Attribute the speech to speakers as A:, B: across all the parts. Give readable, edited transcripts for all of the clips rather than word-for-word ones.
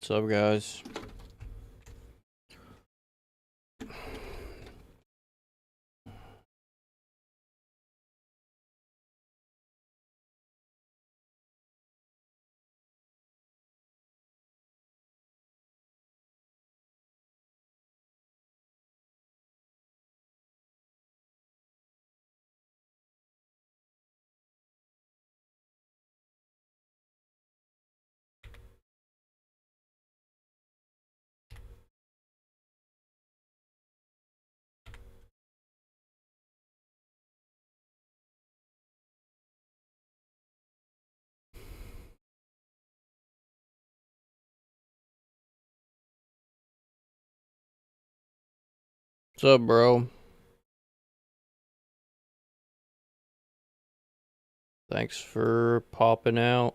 A: What's up, guys? What's up, bro? Thanks for popping out.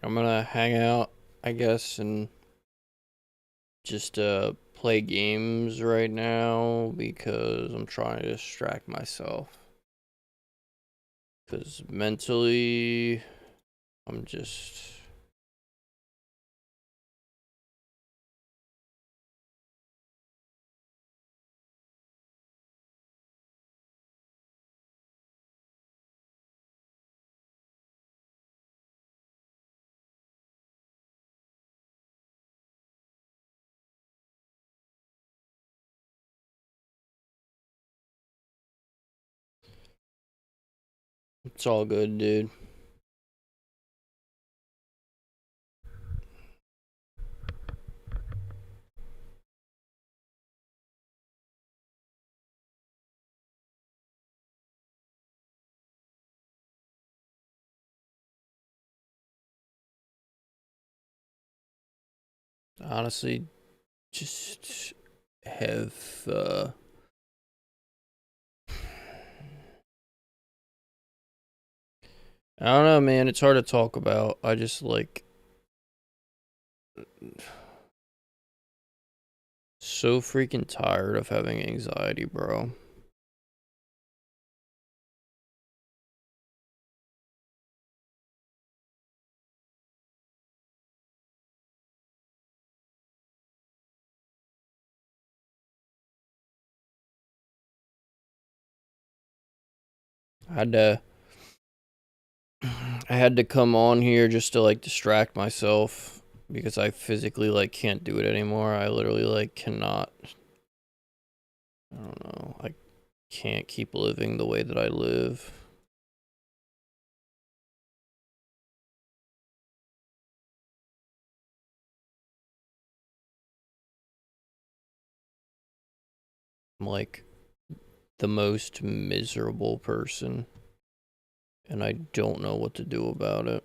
A: I'm gonna hang out, I guess, and just play games right now because I'm trying to distract myself. Because mentally, I'm just... It's all good, dude. Honestly, just have, I don't know, man. It's hard to talk about. I just, like... So freaking tired of having anxiety, bro. I had to I had to come on here just to like distract myself because I physically like can't do it anymore. I literally like cannot. I don't know. I can't keep living the way that I live. I'm like the most miserable person and I don't know what to do about it.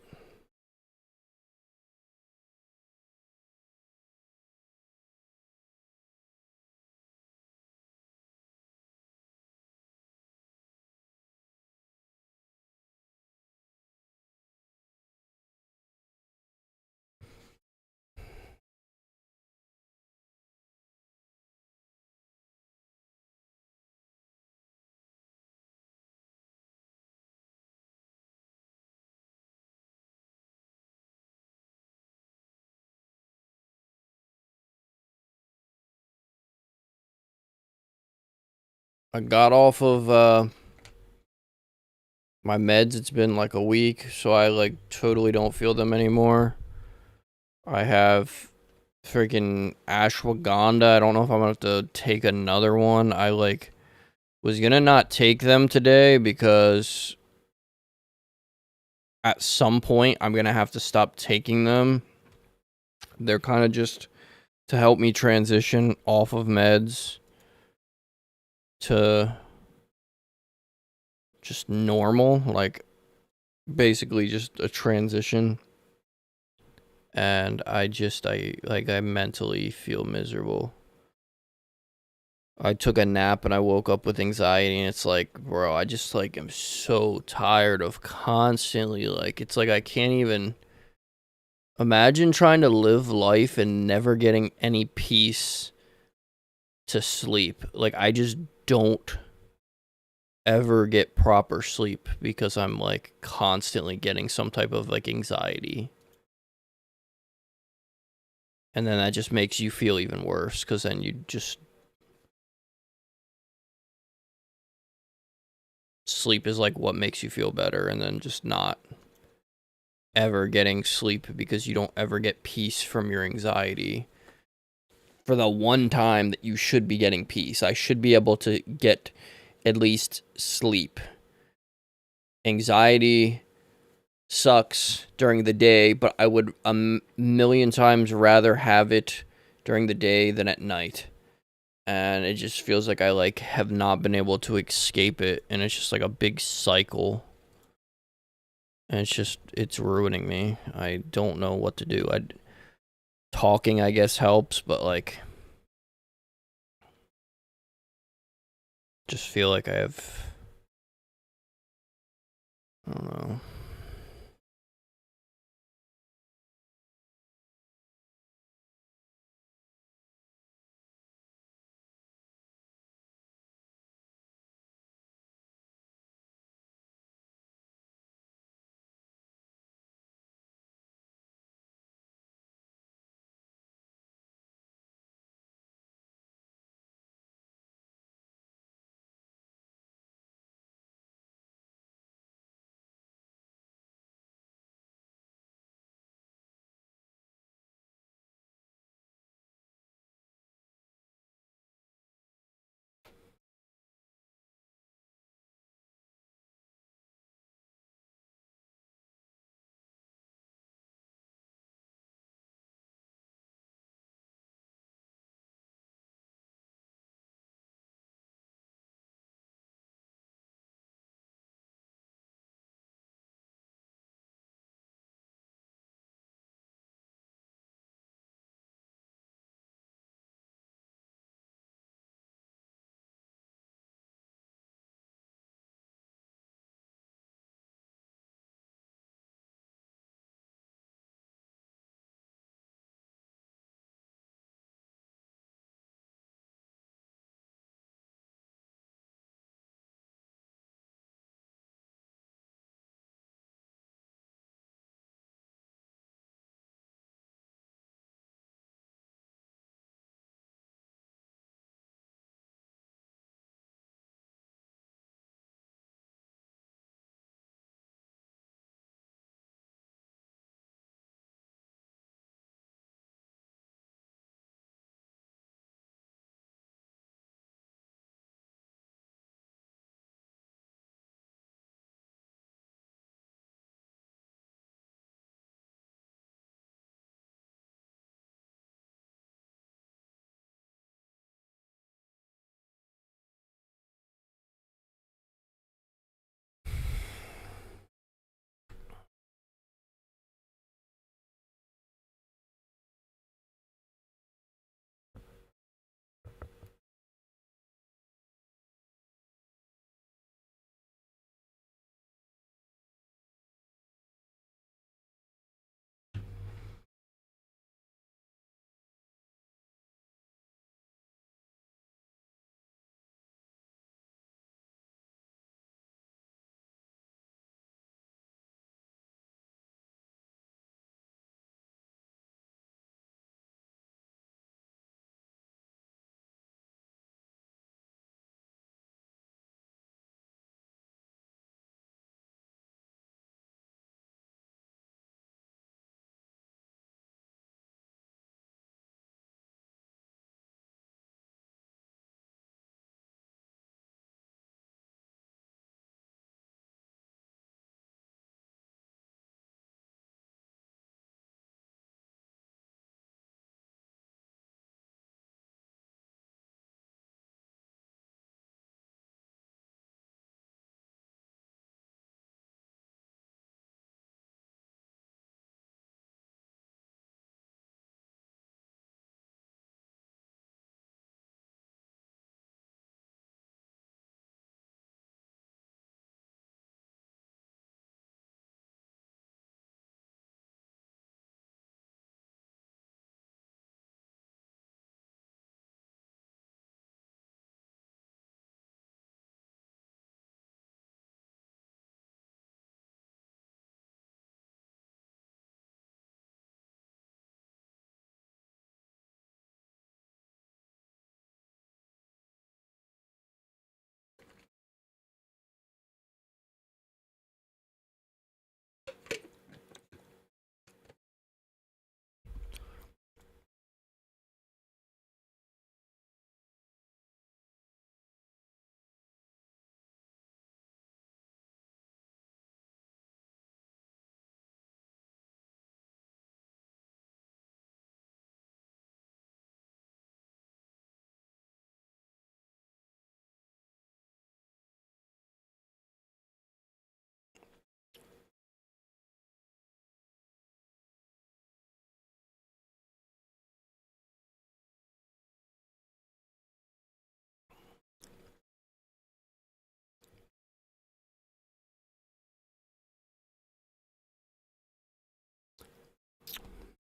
A: I got off of my meds. It's been like a week, so I like totally don't feel them anymore. I have freaking ashwagandha. I don't know if I'm gonna have to take another one. I like was gonna not take them today because at some point I'm gonna have to stop taking them. They're kind of just to help me transition off of meds to just normal, like basically just a transition. and I mentally feel miserable. I took a nap and I woke up with anxiety, and it's like, bro, I just like am so tired of constantly like, it's like I can't even imagine trying to live life and never getting any peace to sleep. Like I just don't ever get proper sleep because I'm like constantly getting some type of like anxiety. And then that just makes you feel even worse because then you just sleep is like what makes you feel better, and then just not ever getting sleep because you don't ever get peace from your anxiety. For the one time that you should be getting peace, I should be able to get at least sleep. Anxiety sucks during the day, but I would a million times rather have it during the day than at night. And it just feels like I like have not been able to escape it, and it's just like a big cycle. And it's ruining me. I don't know what to do. Talking I guess helps, but like just feel like I don't know.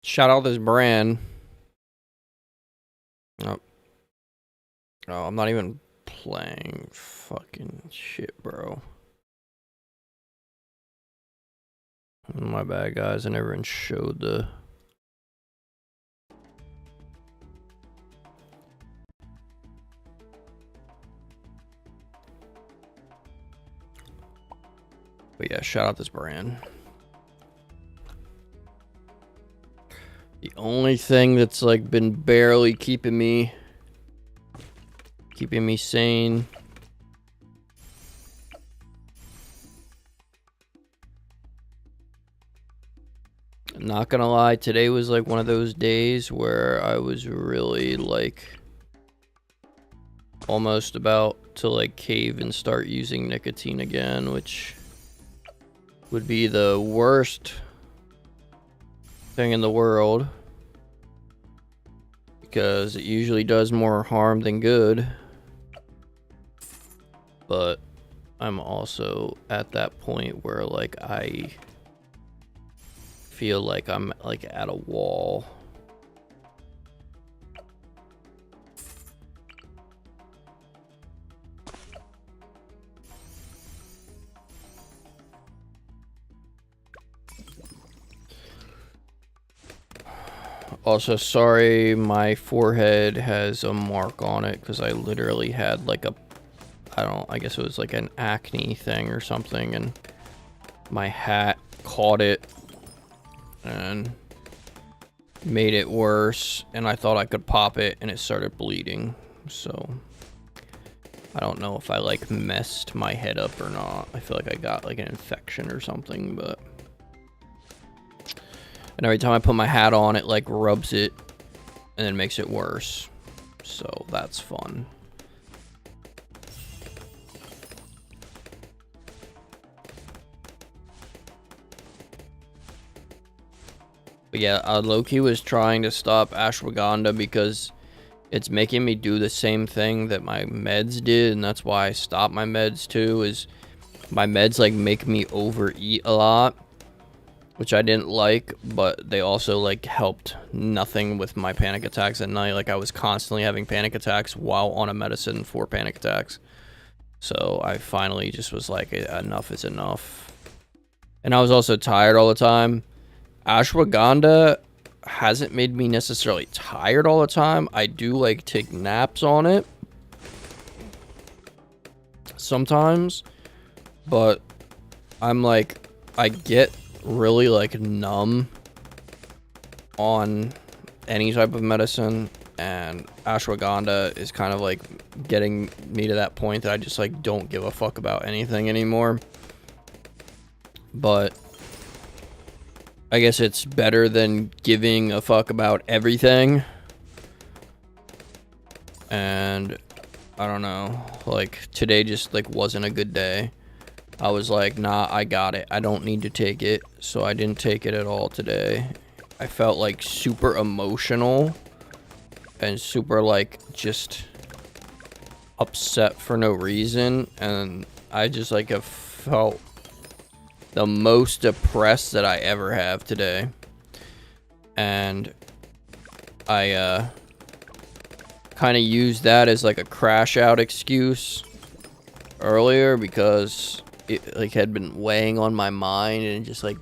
A: Shout out this brand. Oh, I'm not even playing. Fucking shit, bro. My bad, guys. I never even showed the... But yeah, shout out this brand. The only thing that's like been barely keeping me sane. Not gonna lie, today was like one of those days where I was really like almost about to like cave and start using nicotine again, which would be the worst thing in the world because it usually does more harm than good. But I'm also at that point where like I feel like I'm like at a wall. Also, sorry, my forehead has a mark on it because I literally had like a, I guess it was like an acne thing or something, and my hat caught it and made it worse, and I thought I could pop it and it started bleeding. So I don't know if I like messed my head up or not. I feel like I got like an infection or something, but... And every time I put my hat on, it like rubs it and then makes it worse. So that's fun. But yeah, Loki was trying to stop ashwagandha because it's making me do the same thing that my meds did, and that's why I stopped my meds too, is my meds like make me overeat a lot, which I didn't like, but they also like helped nothing with my panic attacks at night. Like I was constantly having panic attacks while on a medicine for panic attacks. So I finally just was like, enough is enough. And I was also tired all the time. Ashwagandha hasn't made me necessarily tired all the time. I do like take naps on it sometimes, but I'm like, I get really like numb on any type of medicine, and ashwagandha is kind of like getting me to that point that I just like don't give a fuck about anything anymore. But I guess it's better than giving a fuck about everything. And I don't know, like today just like wasn't a good day. I was like, nah, I got it. I don't need to take it. So I didn't take it at all today. I felt like super emotional and super like just upset for no reason. And I just like have felt the most depressed that I ever have today. And I kind of used that as like a crash out excuse earlier because it like had been weighing on my mind and just like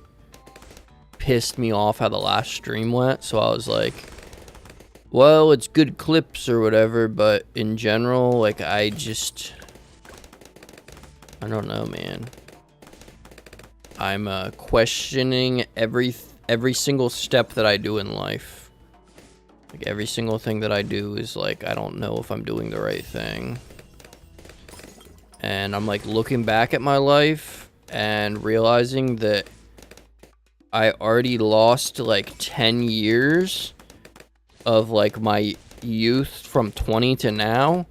A: pissed me off how the last stream went. So I was like, well, it's good clips or whatever, but in general, like I don't know, man. I'm questioning every single step that I do in life. Like every single thing that I do is like, I don't know if I'm doing the right thing. And I'm like looking back at my life and realizing that I already lost like 10 years of like my youth from 20 to now.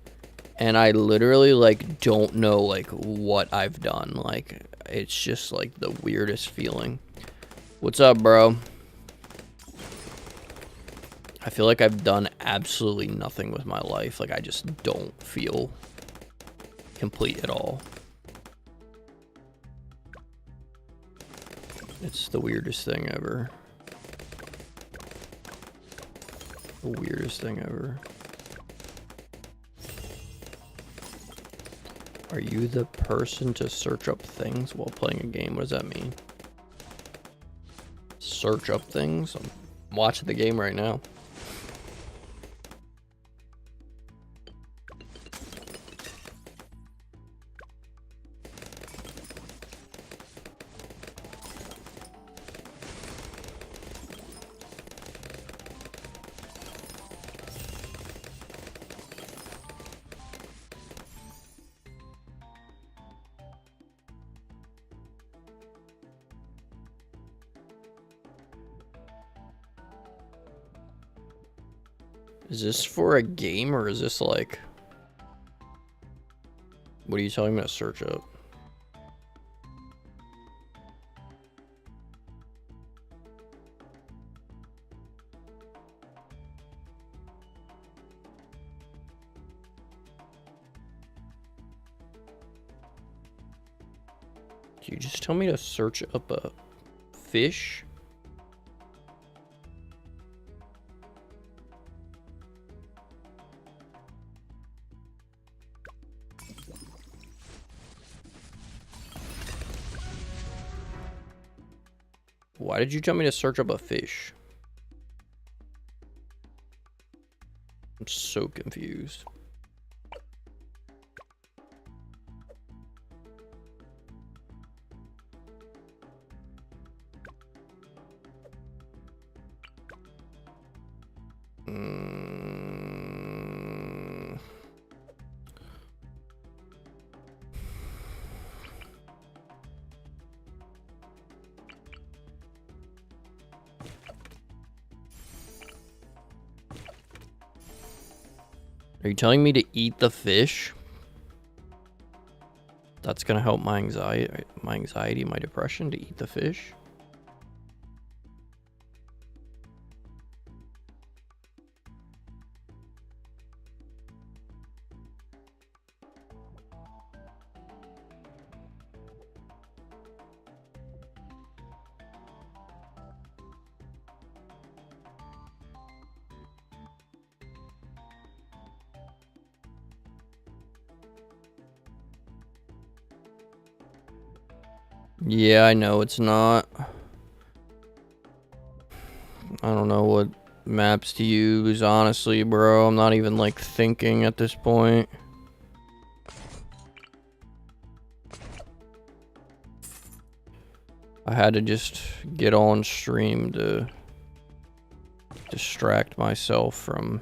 A: And I literally like don't know like what I've done. Like it's just like the weirdest feeling. What's up, bro? I feel like I've done absolutely nothing with my life. Like I just don't feel complete at all. It's the weirdest thing ever. The weirdest thing ever. Are you the person to search up things while playing a game? What does that mean? Search up things? I'm watching the game right now. Is this for a game or is this like... What are you telling me to search up? Did you just tell me to search up a fish? Why did you tell me to search up a fish? I'm so confused. Are you telling me to eat the fish? That's gonna help my anxiety, my depression, to eat the fish? Yeah, I know it's not. I don't know what maps to use, honestly, bro. I'm not even, like, thinking at this point. I had to just get on stream to distract myself from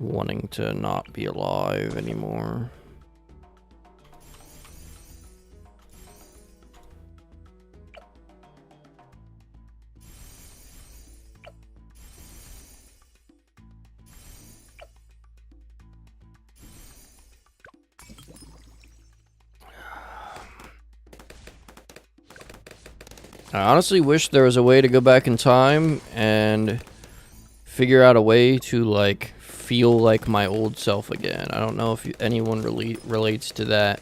A: wanting to not be alive anymore. I honestly wish there was a way to go back in time and figure out a way to, like, feel like my old self again. I don't know if anyone relates to that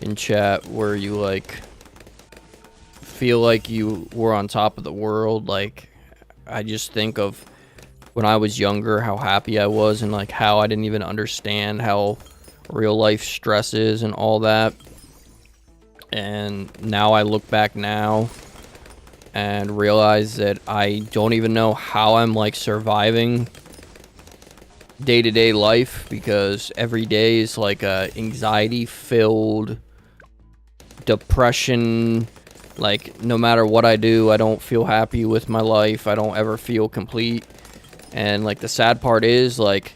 A: in chat, where you, like, feel like you were on top of the world. Like, I just think of when I was younger, how happy I was, and, like, how I didn't even understand how real life stress is and all that. And now I look back now and realize that I don't even know how I'm, like, surviving day-to-day life, because every day is like a anxiety-filled depression. Like, no matter what I do, I don't feel happy with my life. I don't ever feel complete. And, like, the sad part is, like,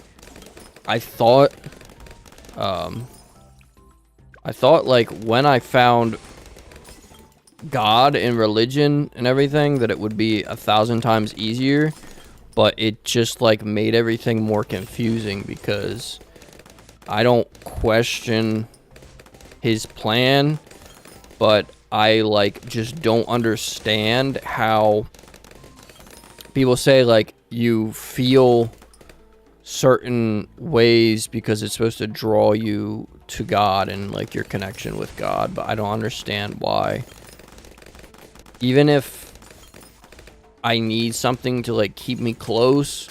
A: I thought, like, when I found God and religion and everything, that it would be 1,000 times easier, but it just, like, made everything more confusing, because I don't question his plan, but I, like, just don't understand how people say, like, you feel certain ways because it's supposed to draw you to God and, like, your connection with God, but I don't understand why. Even if I need something to like keep me close.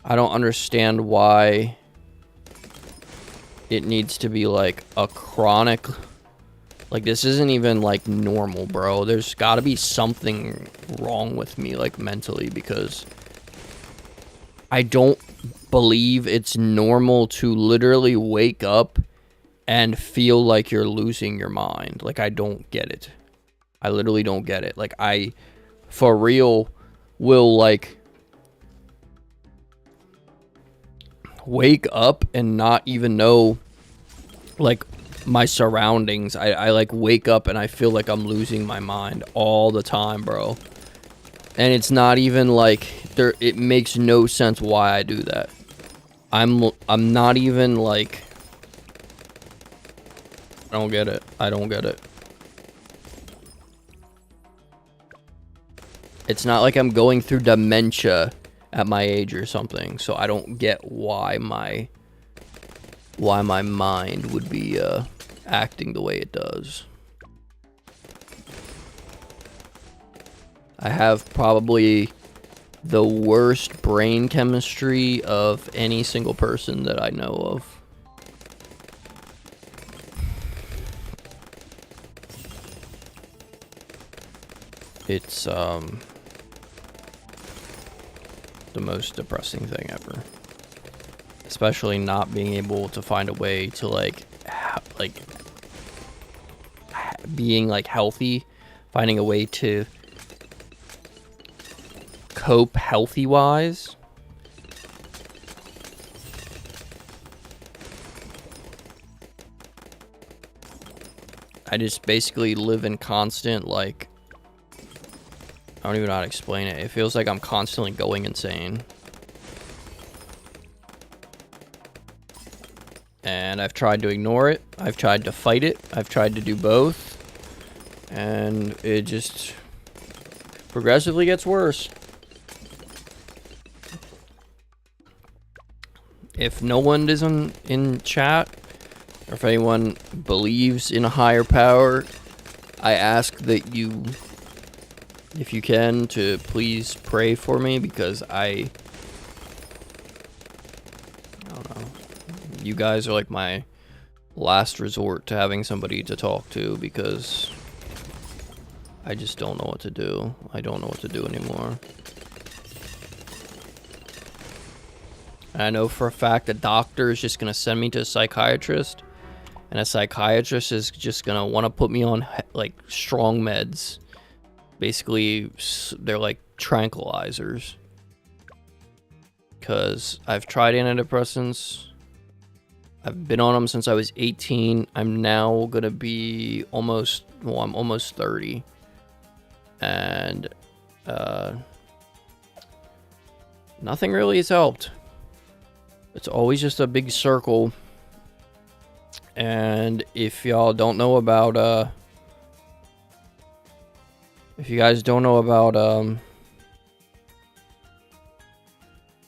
A: I don't understand why it needs to be like a chronic. Like, this isn't even like normal, bro. There's got to be something wrong with me, like, mentally, because I don't believe it's normal to literally wake up and feel like you're losing your mind. Like, I don't get it. I literally don't get it. Like, I, for real, will, like, wake up and not even know, like, my surroundings. I like, wake up and I feel like I'm losing my mind all the time, bro. And it's not even, like, it makes no sense why I do that. I'm not even, like... I don't get it. I don't get it. It's not like I'm going through dementia at my age or something, so I don't get why my mind would be acting the way it does. I have probably the worst brain chemistry of any single person that I know of. It's the most depressing thing ever. Especially not being able to find a way to being like healthy, finding a way to cope healthy wise. I just basically live in constant, like, I don't even know how to explain it. It feels like I'm constantly going insane. And I've tried to ignore it. I've tried to fight it. I've tried to do both. And it just progressively gets worse. If no one is in chat, or if anyone believes in a higher power, I ask that you, if you can, to please pray for me, because I don't know. You guys are like my last resort to having somebody to talk to, because I just don't know what to do. I don't know what to do anymore. And I know for a fact a doctor is just going to send me to a psychiatrist, and a psychiatrist is just going to want to put me on like strong meds. Basically, they're like tranquilizers. Because I've tried antidepressants. I've been on them since I was 18. I'm now going to be I'm almost 30. And nothing really has helped. It's always just a big circle. And if y'all don't know about if you guys don't know about what am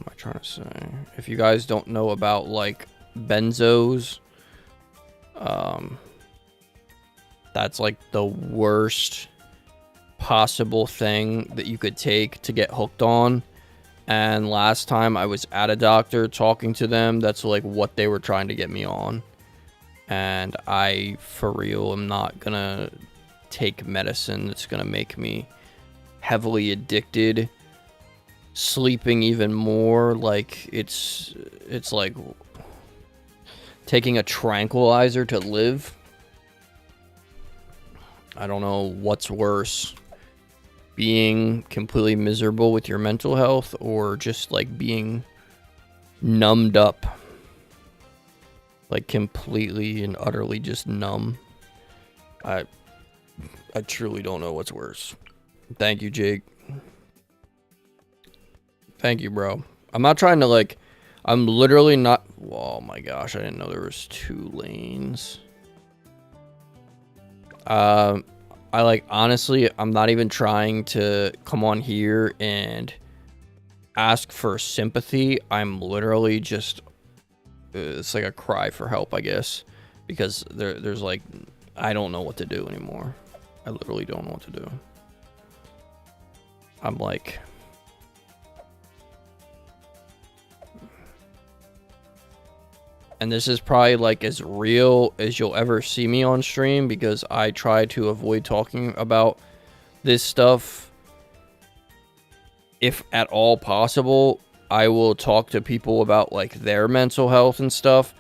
A: I trying to say? If you guys don't know about like benzos, that's like the worst possible thing that you could take to get hooked on. And last time I was at a doctor talking to them, that's like what they were trying to get me on. And I, for real, am not gonna take medicine that's gonna make me heavily addicted, sleeping even more. Like, it's like taking a tranquilizer to live. I don't know what's worse, being completely miserable with your mental health, or just like being numbed up, like completely and utterly just numb. I truly don't know what's worse. Thank you, Jake. Thank you, bro. I'm not trying to like, I'm literally not. Oh my gosh, I didn't know there was 2 lanes. I like, honestly, I'm not even trying to come on here and ask for sympathy. I'm literally just, it's like a cry for help, I guess, because there's like, I don't know what to do anymore. I literally don't know what to do. I'm like, and this is probably like as real as you'll ever see me on stream, because I try to avoid talking about this stuff if at all possible. I will talk to people about like their mental health and stuff,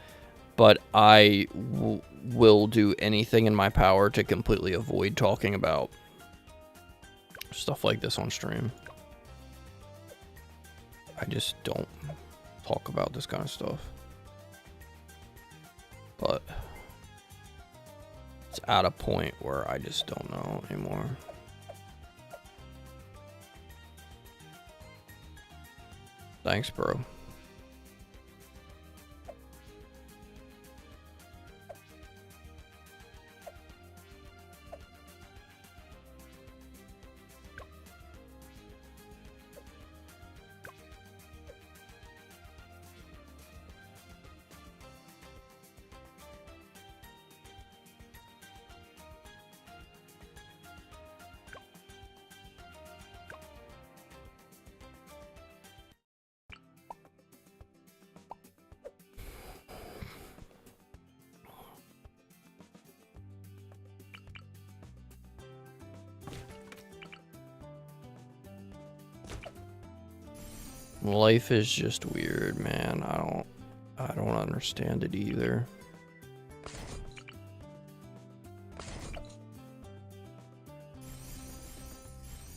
A: but I will do anything in my power to completely avoid talking about stuff like this on stream. I just don't talk about this kind of stuff. But it's at a point where I just don't know anymore. Thanks, bro. Life is just weird, man. I don't understand it either.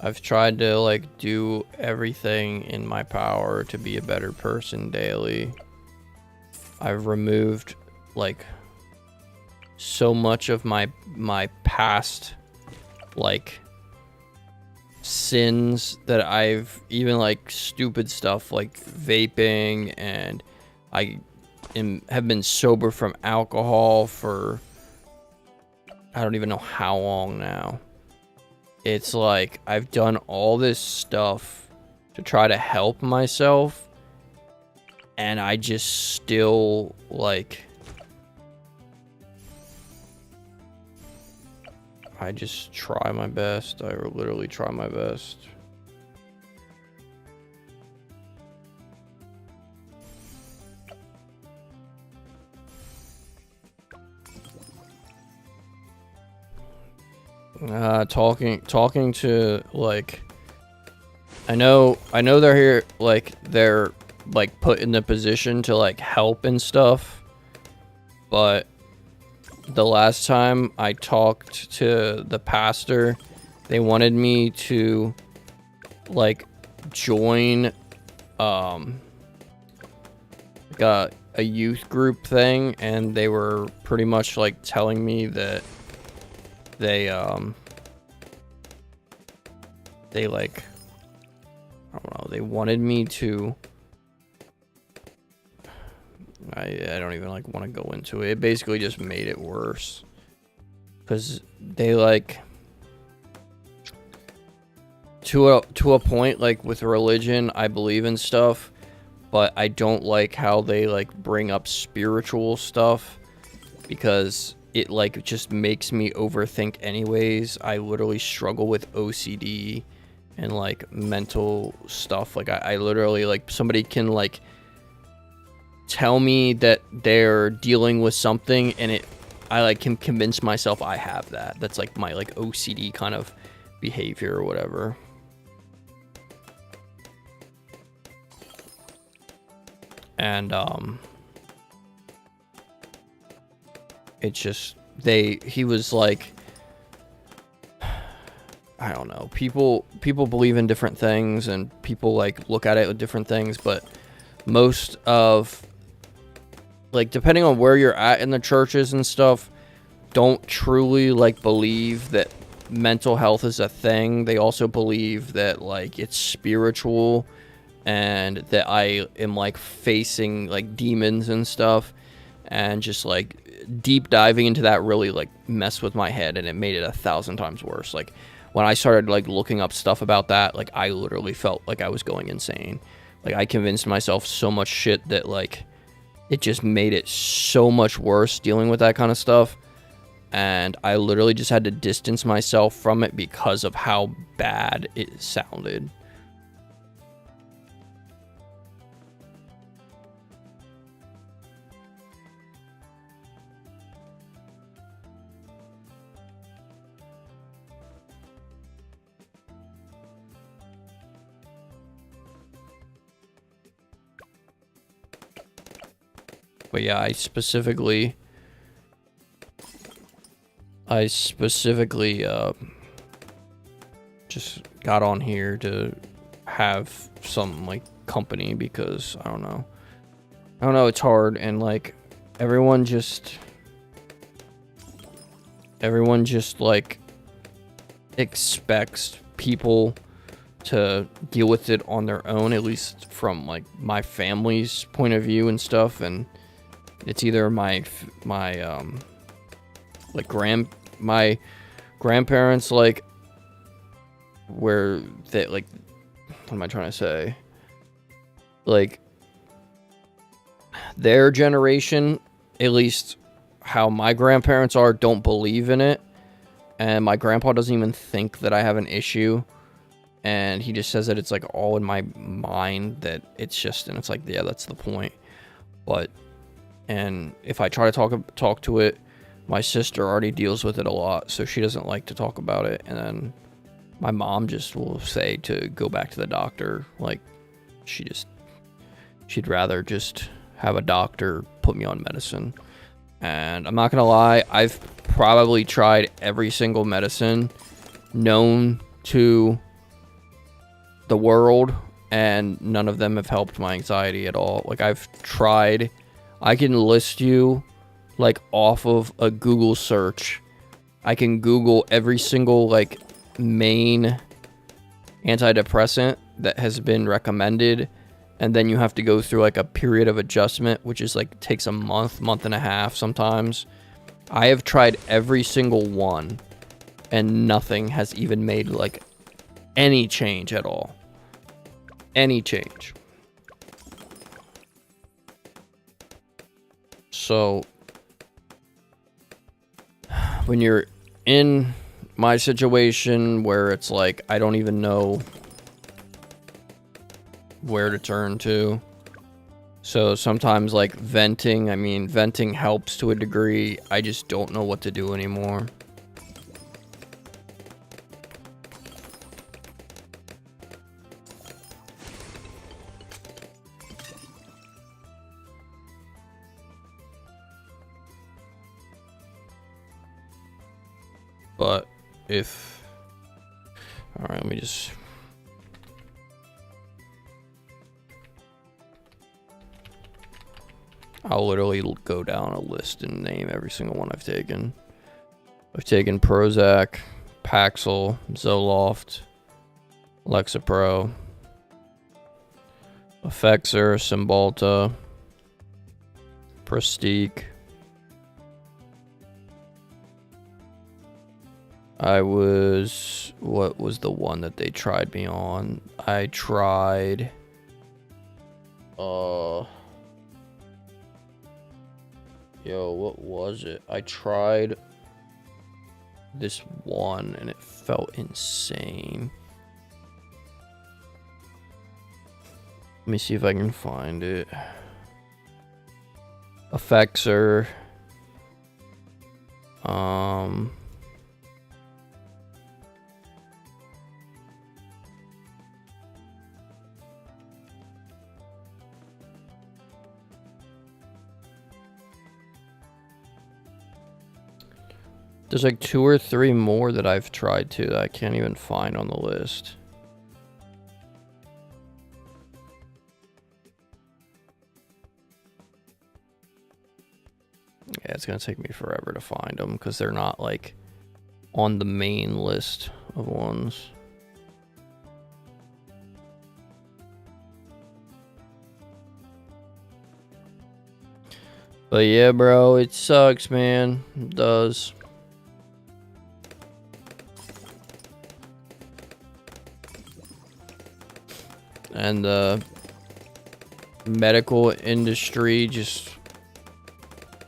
A: I've tried to like do everything in my power to be a better person daily. I've removed like so much of my past like sins that I've even like stupid stuff like vaping, and have been sober from alcohol for I don't even know how long now. It's like I've done all this stuff to try to help myself, and I just still like I just try my best. I literally try my best. Talking to like I know they're here, like they're like put in the position to like help and stuff, but the last time I talked to the pastor, they wanted me to like join like a youth group thing, and they were pretty much like telling me that they like I don't know, they wanted me to I don't even like want to go into it. It basically just made it worse, because they like to a point, like with religion I believe in stuff, but I don't like how they like bring up spiritual stuff, because it like just makes me overthink anyways. I literally struggle with OCD and like mental stuff. Like I literally like somebody can like tell me that they're dealing with something, and I like can convince myself I have that. That's like my like OCD kind of behavior or whatever. And it's just he was like, I don't know, people believe in different things, and people like look at it with different things, but most of like, depending on where you're at in the churches and stuff, don't truly like believe that mental health is a thing. They also believe that like it's spiritual, and that I am like facing like demons and stuff, and just like deep diving into that really like messed with my head, and it made it 1,000 times worse. Like when I started like looking up stuff about that, like I literally felt like I was going insane. Like I convinced myself so much shit that like it just made it so much worse dealing with that kind of stuff. And I literally just had to distance myself from it because of how bad it sounded. But yeah, I specifically just got on here to have some like company because I don't know, it's hard, and like everyone just like expects people to deal with it on their own, at least from like my family's point of view and stuff. And it's either my grandparents, like, where they, like, what am I trying to say, like, their generation, at least how my grandparents are, don't believe in it, and my grandpa doesn't even think that I have an issue, and he just says that it's like all in my mind, that it's just, and it's like, yeah, that's the point. But, and if I try to talk to it, my sister already deals with it a lot, so she doesn't like to talk about it. And then my mom just will say to go back to the doctor. Like, she'd rather just have a doctor put me on medicine. And I'm not gonna lie, I've probably tried every single medicine known to the world, and none of them have helped my anxiety at all. Like, I've tried, I can list you, like, off of a Google search. I can Google every single, like, main antidepressant that has been recommended, and then you have to go through like a period of adjustment, which is like takes a month and a half sometimes. I have tried every single one, and nothing has even made like any change at all. Any change. So when you're in my situation where it's like I don't even know where to turn to, so sometimes like venting, I mean, venting helps to a degree. I just don't know what to do anymore. But if, all right, let me just, I'll literally go down a list and name every single one I've taken. I've taken Prozac, Paxil, Zoloft, Lexapro, Effexor, Cymbalta, Prestique. What was the one that they tried me on? I tried, what was it? I tried this one and it felt insane. Let me see if I can find it. Effexor. There's like 2 or 3 more that I've tried to that I can't even find on the list. Yeah, it's gonna take me forever to find them because they're not like on the main list of ones. But yeah, bro, it sucks, man. It does. And the medical industry just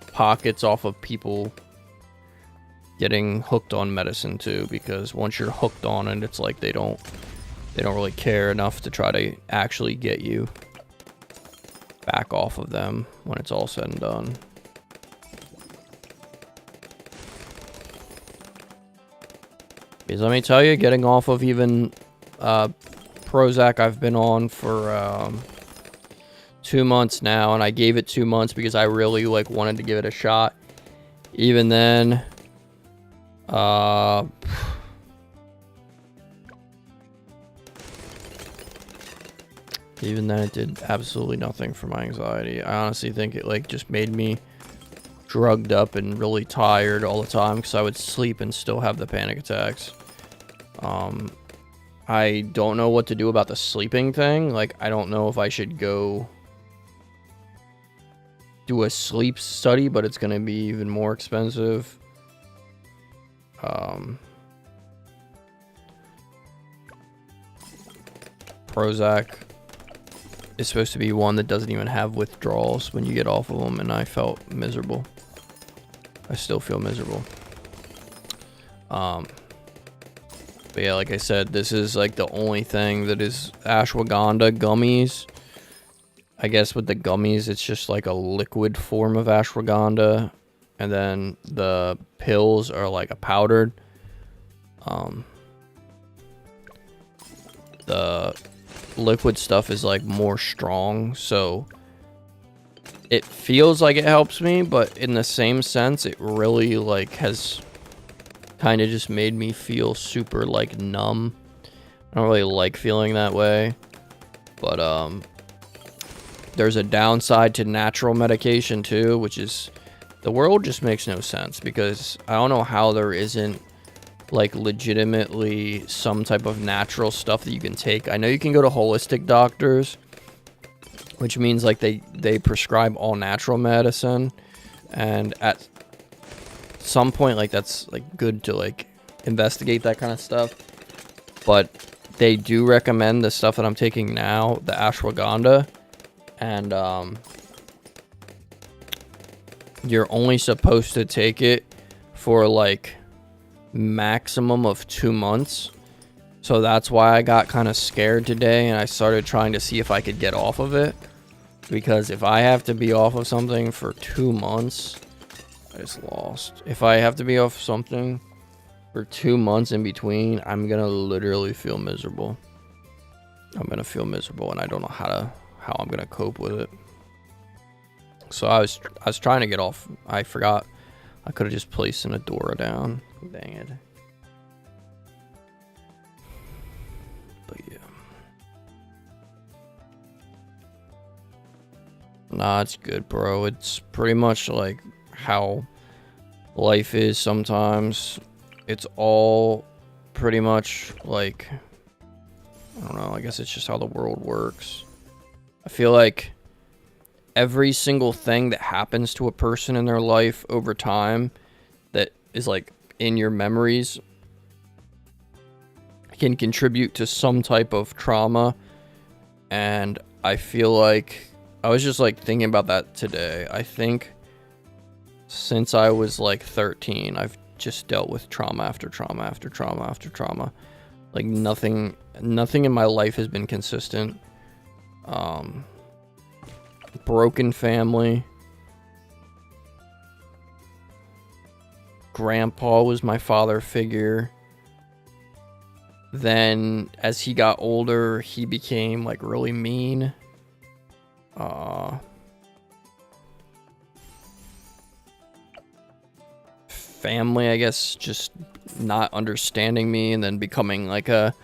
A: pockets off of people getting hooked on medicine too, because once you're hooked on it, it's like they don't really care enough to try to actually get you back off of them when it's all said and done. Because let me tell you, getting off of even Prozac, I've been on for 2 months now, and I gave it 2 months because I really like wanted to give it a shot. Even then, even then it did absolutely nothing for my anxiety. I honestly think it like just made me drugged up and really tired all the time because I would sleep and still have the panic attacks. I don't know what to do about the sleeping thing. Like, I don't know if I should go do a sleep study, but it's going to be even more expensive. Prozac is supposed to be one that doesn't even have withdrawals when you get off of them, and I felt miserable. I still feel miserable. But yeah, like I said, this is like the only thing that is ashwagandha gummies. I guess with the gummies, it's just like a liquid form of ashwagandha, and then the pills are like a powdered. The liquid stuff is like more strong, so it feels like it helps me, but in the same sense, it really like has kind of just made me feel super like numb. I don't really like feeling that way, but there's a downside to natural medication too, which is the world just makes no sense, because I don't know how there isn't like legitimately some type of natural stuff that you can take. I know you can go to holistic doctors, which means like they prescribe all natural medicine, and at some point like that's like good to like investigate that kind of stuff, but they do recommend the stuff that I'm taking now, the ashwagandha, and you're only supposed to take it for like maximum of 2 months. So that's why I got kind of scared today, and I started trying to see if I could get off of it, because if I have to be off of something for 2 months, I just lost. If I have to be off something for 2 months in between, I'm gonna literally feel miserable. I'm gonna feel miserable, and I don't know how I'm gonna cope with it. So I was trying to get off. I forgot I could have just placed an Adora down. Dang it. But yeah. Nah, it's good, bro. It's pretty much like how life is sometimes. It's all pretty much like, I don't know, I guess it's just how the world works. I feel like every single thing that happens to a person in their life over time that is like in your memories can contribute to some type of trauma. And I feel like I was just like thinking about that today. I think since I was like 13, I've just dealt with trauma after trauma after trauma after trauma. Like nothing in my life has been consistent. Broken family. Grandpa was my father figure. Then as he got older, he became like really mean. Family, I guess, just not understanding me and then becoming like a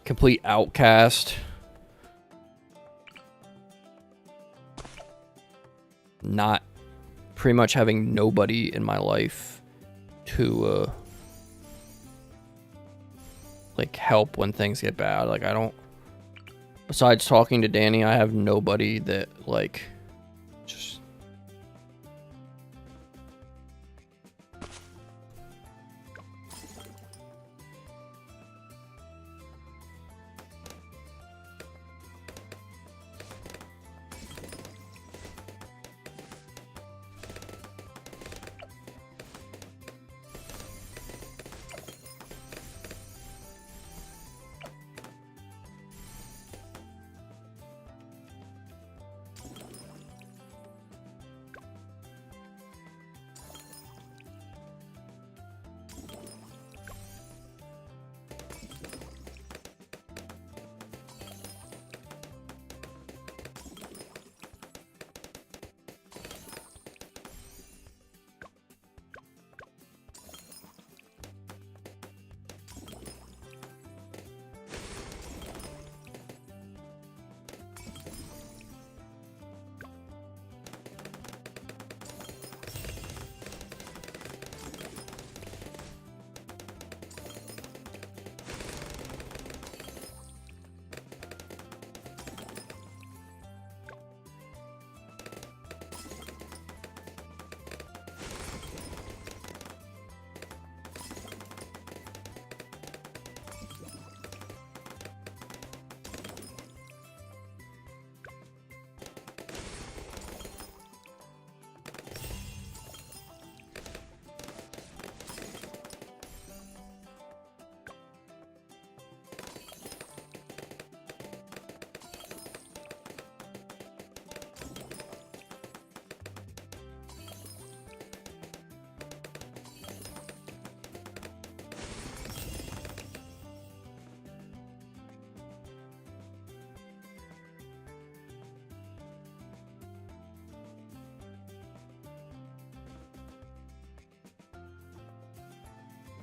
A: complete outcast. Not pretty much having nobody in my life to like help when things get bad. Like I don't, besides talking to Danny, I have nobody that like just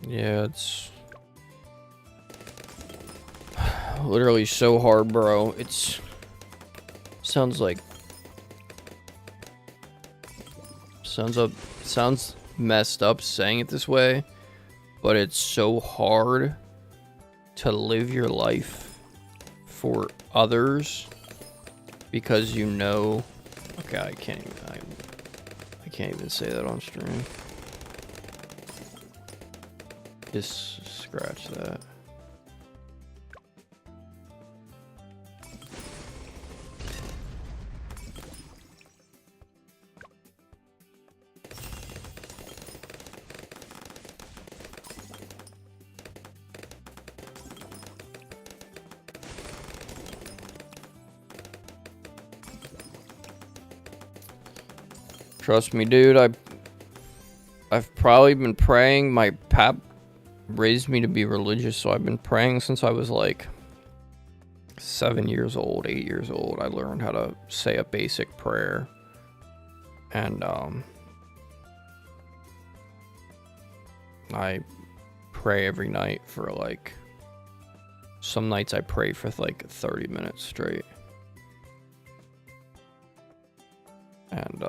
A: Yeah, it's literally so hard, bro. It's sounds messed up saying it this way, but it's so hard to live your life for others because you know. Okay, I can't even say that on stream. Just scratch that. Trust me, dude, I've probably been praying. My pap raised me to be religious, so I've been praying since I was like 7 years old, 8 years old. I learned how to say a basic prayer. And I pray every night for like, some nights I pray for like 30 minutes straight. And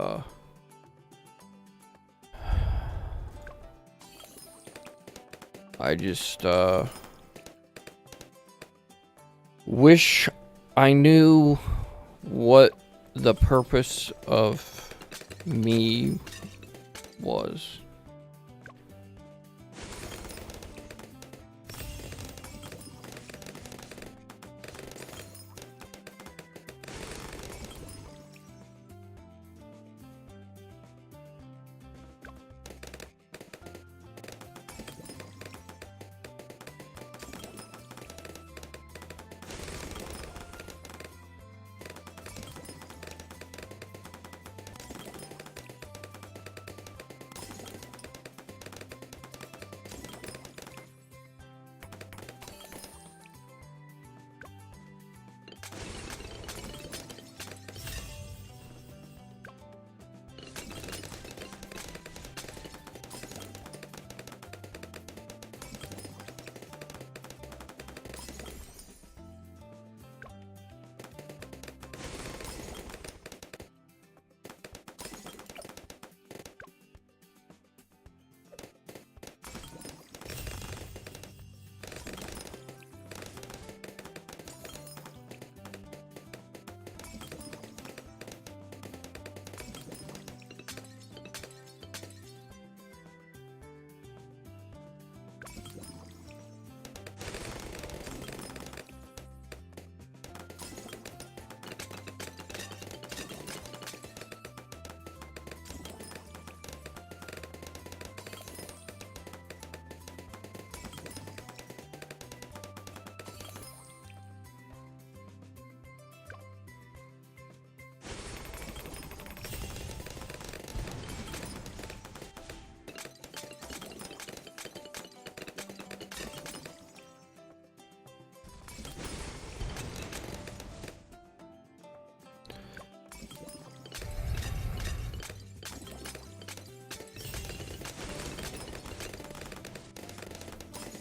A: I just wish I knew what the purpose of me was.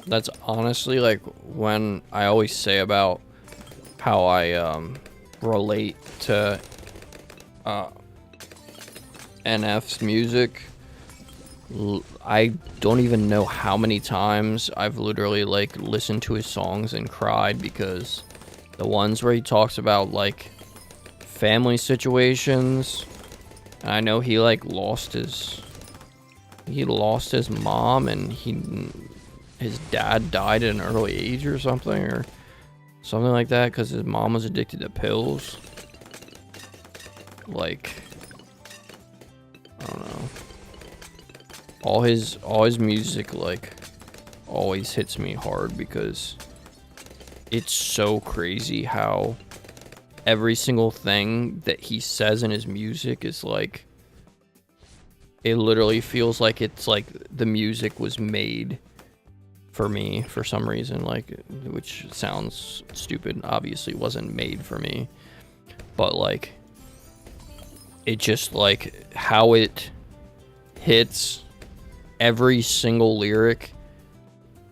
A: That's honestly like when I always say about how I relate to NF's music. I don't even know how many times I've literally like listened to his songs and cried, because the ones where he talks about like family situations, and I know he like lost his mom, and his dad died at an early age or something like that, because his mom was addicted to pills. Like, I don't know. All his music like always hits me hard, because it's so crazy how every single thing that he says in his music is like, it literally feels like it's like the music was made for me for some reason, like, which sounds stupid. Obviously wasn't made for me, but like, it just like how it hits every single lyric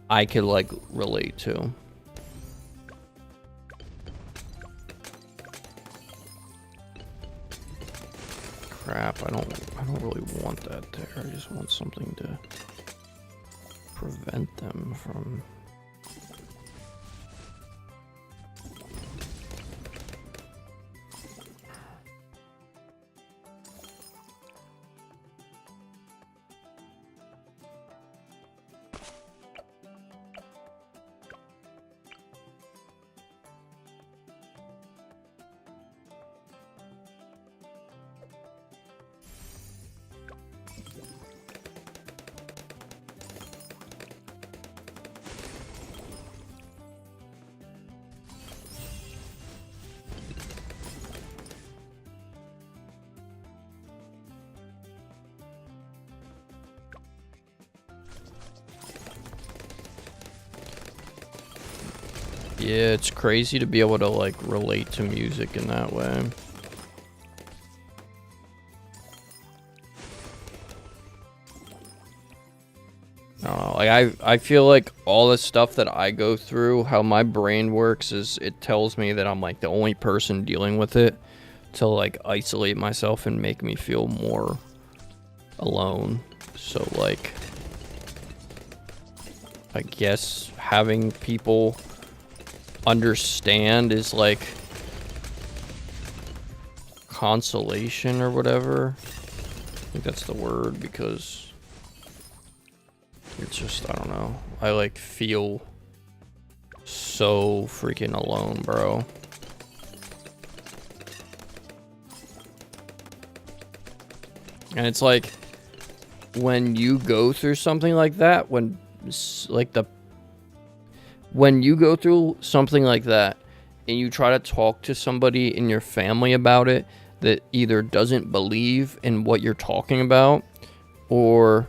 A: I could like relate to. Crap, I don't really want that there. I just want something to prevent them from. Yeah, it's crazy to be able to like relate to music in that way. I don't know, like I feel like all the stuff that I go through, how my brain works is it tells me that I'm like the only person dealing with it to like isolate myself and make me feel more alone. So like I guess having people understand is like consolation or whatever. I think that's the word, because it's just, I don't know, I like feel so freaking alone, bro. And it's like when you go through something like that, when you go through something like that and you try to talk to somebody in your family about it that either doesn't believe in what you're talking about, or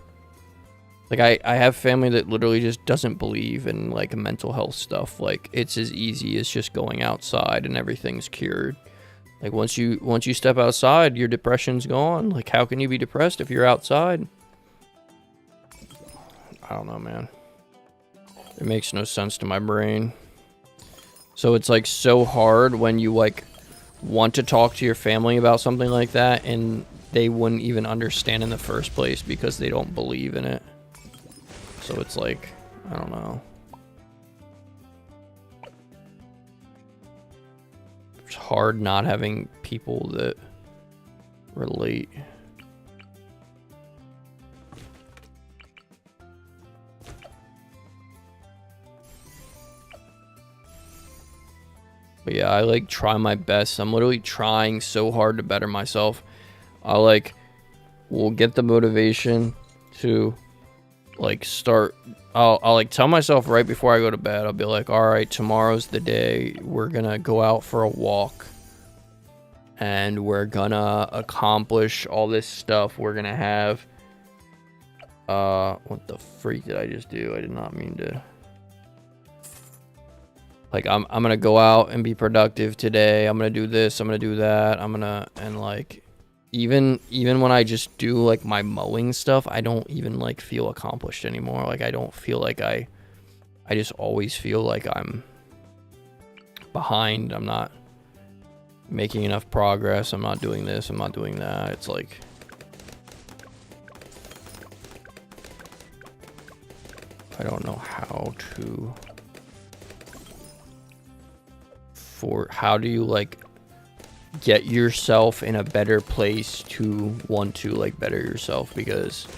A: like I have family that literally just doesn't believe in like mental health stuff. Like it's as easy as just going outside and everything's cured. Like once you step outside, your depression's gone. Like how can you be depressed if you're outside? I don't know, man. It makes no sense to my brain. So it's like so hard when you like want to talk to your family about something like that and they wouldn't even understand in the first place because they don't believe in it. So it's like, I don't know. It's hard not having people that relate. But yeah, I like try my best. I'm literally trying so hard to better myself. I like will get the motivation to like start. I'll like tell myself right before I go to bed, I'll be like, all right, tomorrow's the day. We're gonna go out for a walk and we're gonna accomplish all this stuff. We're gonna have what the freak did I just do? I did not mean to. Like I'm gonna go out and be productive today. I'm gonna do this. I'm gonna do that. And like even when I just do like my mowing stuff, I don't even like feel accomplished anymore. Like I don't feel like I just always feel like I'm behind. I'm not making enough progress. I'm not doing this. I'm not doing that. It's like I don't know how to. How do you like get yourself in a better place to want to like better yourself? Because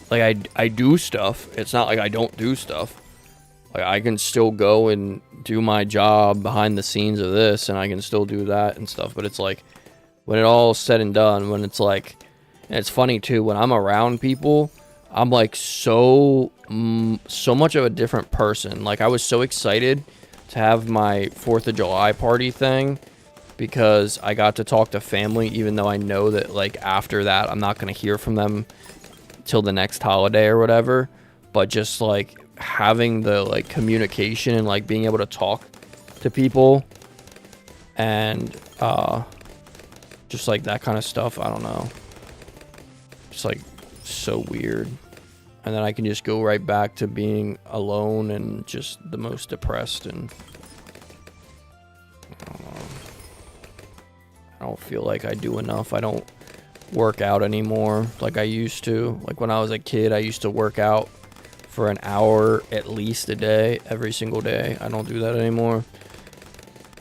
A: like I do stuff. It's not like I don't do stuff. Like I can still go and do my job behind the scenes of this, and I can still do that and stuff. But it's like when it all is said and done, when it's like, and it's funny too, when I'm around people, I'm like so much of a different person. Like I was so excited to have my 4th of July party thing because I got to talk to family, even though I know that like after that I'm not going to hear from them till the next holiday or whatever. But just like having the like communication and like being able to talk to people and just like that kind of stuff, I don't know, just like so weird. And then I can just go right back to being alone and just the most depressed, and I don't know. I don't feel like I do enough. I don't work out anymore like I used to. Like when I was a kid, I used to work out for an hour at least a day, every single day. I don't do that anymore.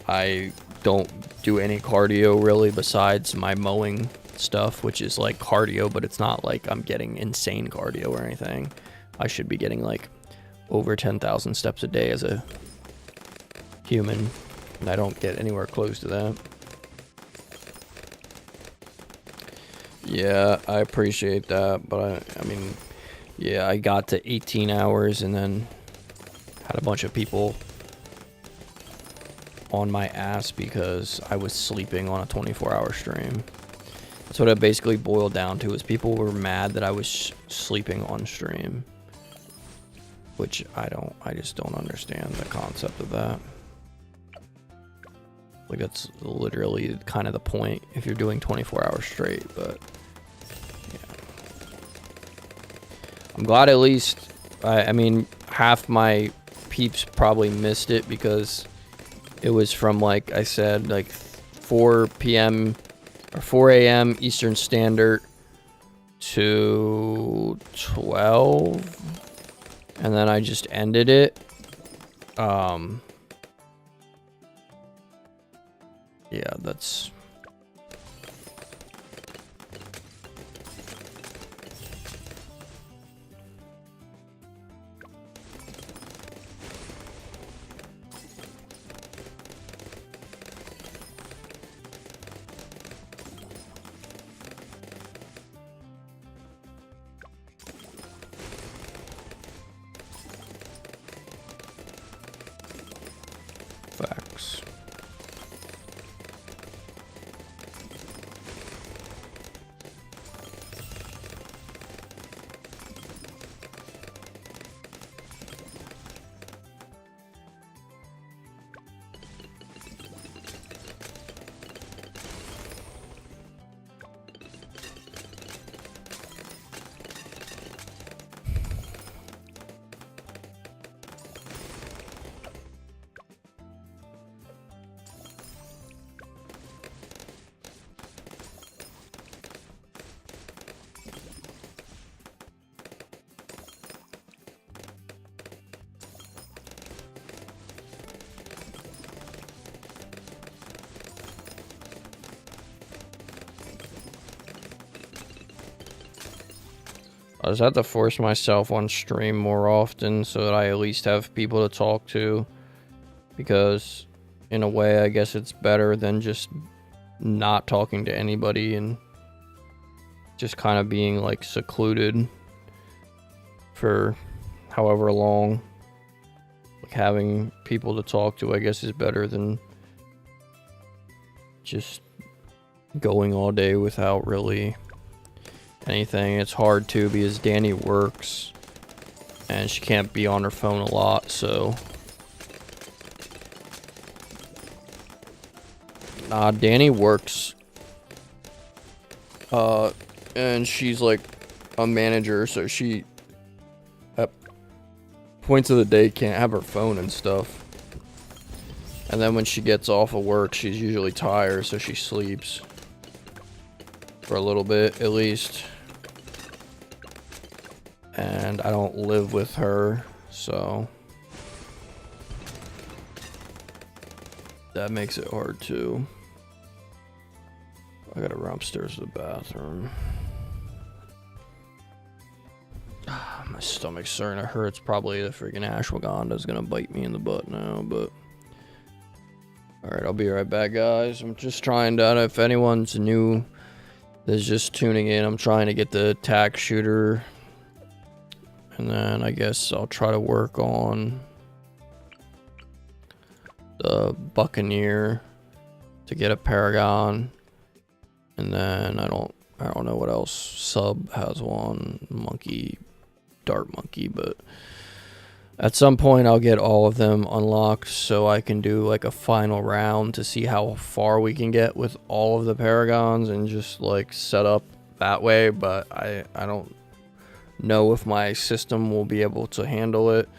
A: I don't do any cardio really besides my mowing stuff, which is like cardio, but it's not like I'm getting insane cardio or anything. I should be getting like over 10,000 steps a day as a human, and I don't get anywhere close to that. Yeah, I appreciate that, but I mean, yeah, I got to 18 hours and then had a bunch of people on my ass because I was sleeping on a 24-hour stream. That's what it basically boiled down to, is people were mad that I was sleeping on stream, which I just don't understand the concept of that. Like, that's literally kind of the point if you're doing 24 hours straight, but yeah. I'm glad at least, I mean, half my peeps probably missed it because it was from, like I said, like 4 p.m. or 4 a.m. Eastern Standard to 12, and then I just ended it. Yeah, that's... facts. I just have to force myself on stream more often so that I at least have people to talk to, because in a way I guess it's better than just not talking to anybody and just kind of being like secluded for however long. Like, having people to talk to, I guess, is better than just going all day without really anything. It's hard too because Danny works and she can't be on her phone a lot, so Danny works and she's like a manager, so she at points of the day can't have her phone and stuff. And then when she gets off of work, she's usually tired, so she sleeps for a little bit at least. And I don't live with her, so that makes it hard too. I gotta run upstairs to the bathroom. My stomach's starting to hurt. It's probably the freaking ashwaganda's gonna bite me in the butt now, but alright, I'll be right back, guys. I'm just trying to, if anyone's new that's just tuning in, I'm trying to get the tack shooter, and then I guess I'll try to work on the Buccaneer to get a Paragon, and then I don't know what else. Sub has one, Monkey, Dart Monkey, but at some point I'll get all of them unlocked so I can do like a final round to see how far we can get with all of the Paragons and just like set up that way. But I don't know if my system will be able to handle it.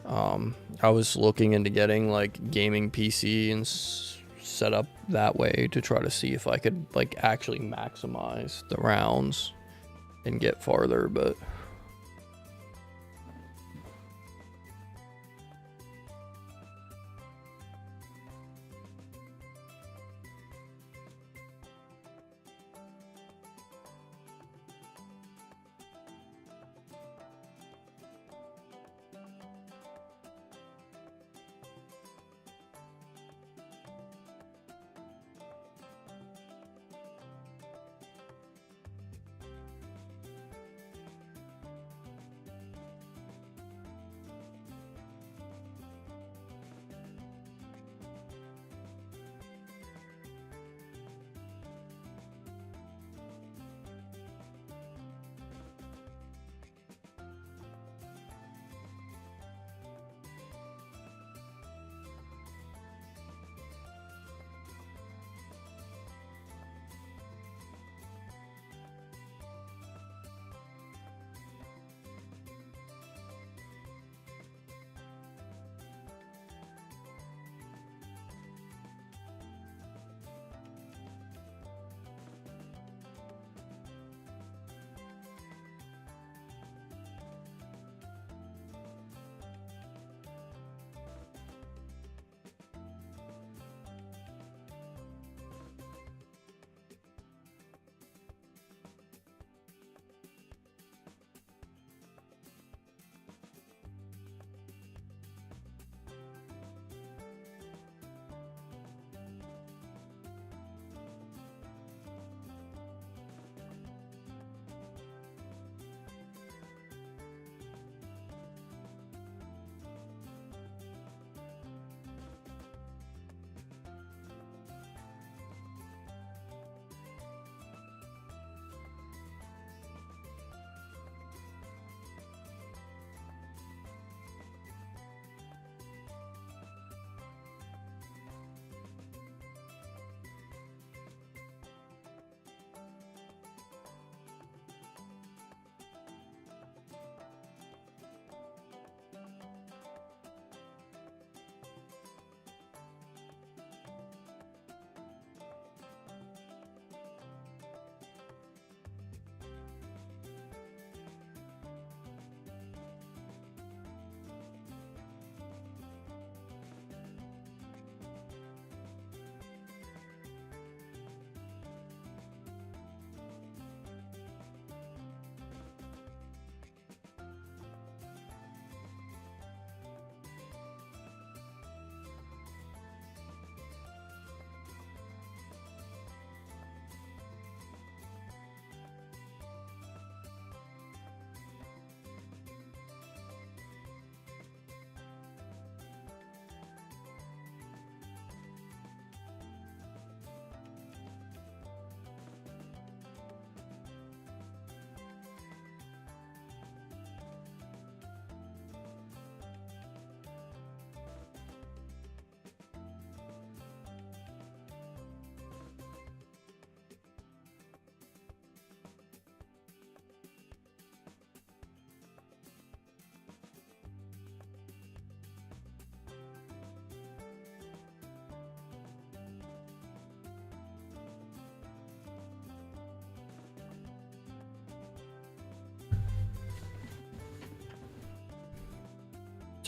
A: I was looking into getting like gaming PC and set up that way to try to see if I could like actually maximize the rounds and get farther, but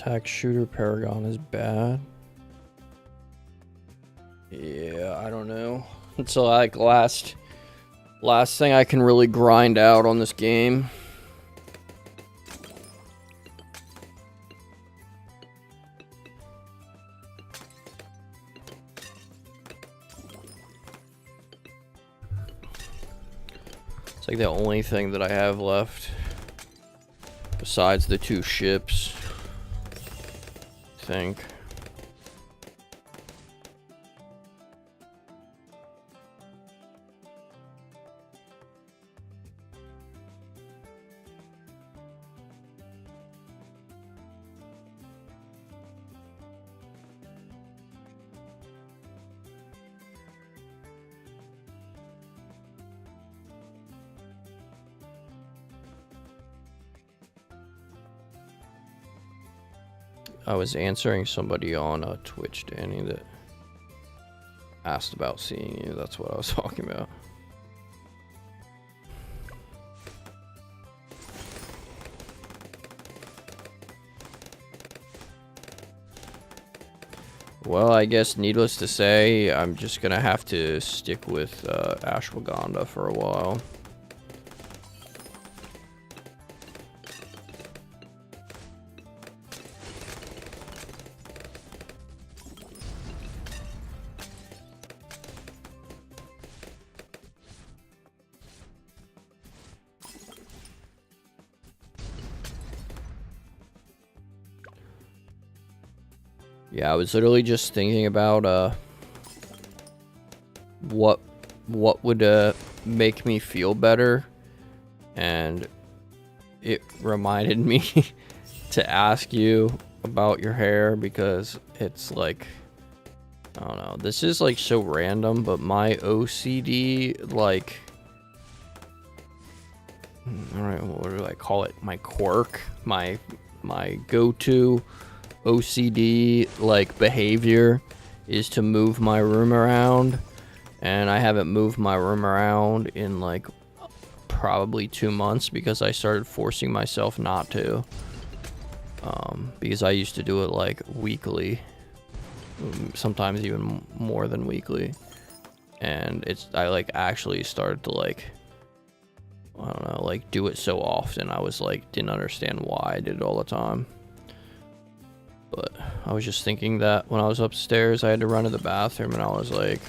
A: attack shooter Paragon is bad. Yeah, I don't know. It's like last thing I can really grind out on this game. It's like the only thing that I have left besides the 2 ships, I think. I was answering somebody on Twitch, Danny, that asked about seeing you. That's what I was talking about. Well, I guess needless to say, I'm just gonna have to stick with ashwagandha for a while. Yeah, I was literally just thinking about what would make me feel better, and it reminded me to ask you about your hair, because it's like, I don't know, this is like so random, but my OCD, like, alright, what do I call it? My quirk, my go-to OCD like behavior is to move my room around, and I haven't moved my room around in like probably 2 months because I started forcing myself not to, because I used to do it like weekly, sometimes even more than weekly, and I like actually started to like, I don't know, like do it so often. I was like, didn't understand why I did it all the time. But I was just thinking that when I was upstairs, I had to run to the bathroom, and I was like,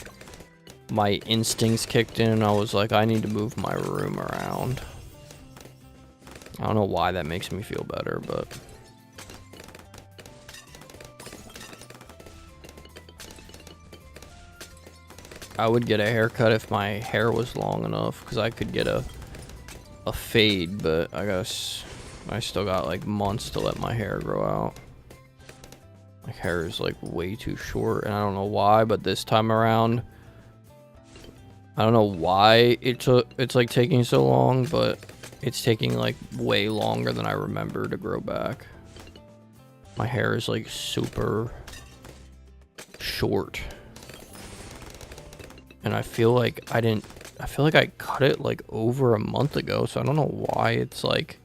A: my instincts kicked in, and I was like, I need to move my room around. I don't know why that makes me feel better, but I would get a haircut if my hair was long enough, because I could get a fade, but I guess I still got like months to let my hair grow out. My hair is like way too short, and I don't know why, but this time around, I don't know why it's like taking so long, but it's taking like way longer than I remember to grow back. My hair is like super short, and I feel like I cut it like over a month ago, so I don't know why it's like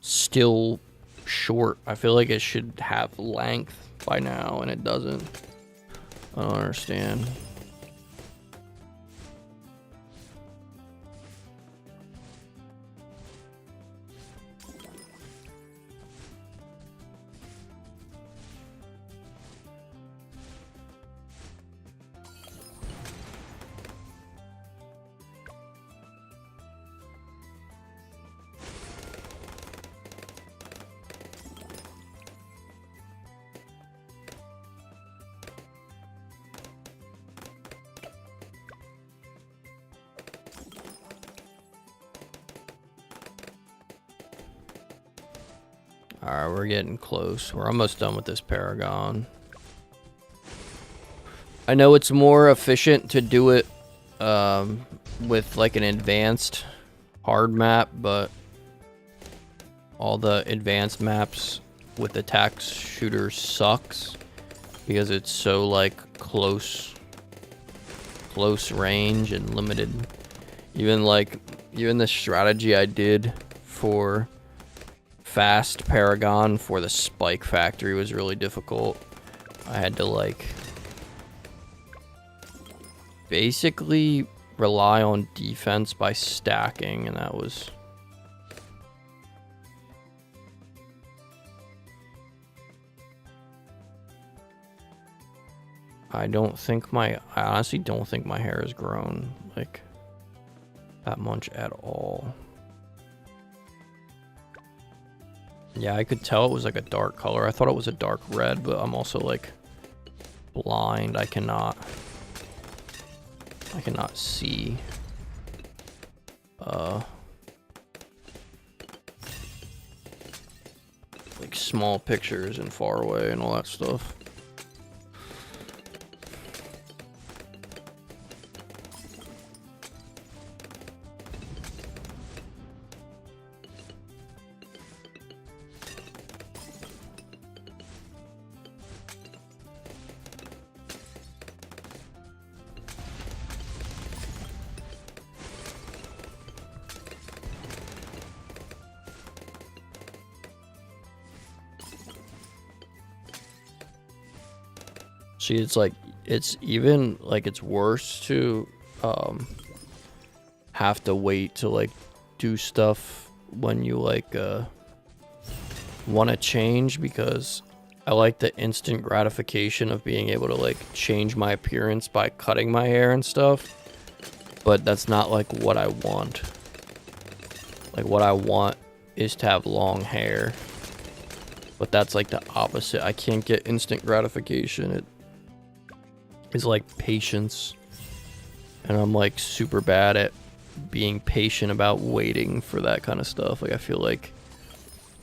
A: still short. I feel like it should have length by now, and it doesn't. I don't understand. Alright, we're getting close. We're almost done with this Paragon. I know it's more efficient to do it with like an advanced hard map, but all the advanced maps with the tax shooter sucks because it's so like close range and limited. Even the strategy I did for fast Paragon for the spike factory was really difficult. I had to like basically rely on defense by stacking, and that was I honestly don't think my hair has grown like that much at all. Yeah, I could tell it was like a dark color. I thought it was a dark red, but I'm also like blind. I cannot see like small pictures and far away and all that stuff. See, it's like, it's even, like, it's worse to, have to wait to, like, do stuff when you, like, want to change, because I like the instant gratification of being able to, like, change my appearance by cutting my hair and stuff, but that's not, like, what I want. Like, what I want is to have long hair, but that's, like, the opposite. I can't get instant gratification. It is, like, patience, and I'm, like, super bad at being patient about waiting for that kind of stuff. Like, I feel like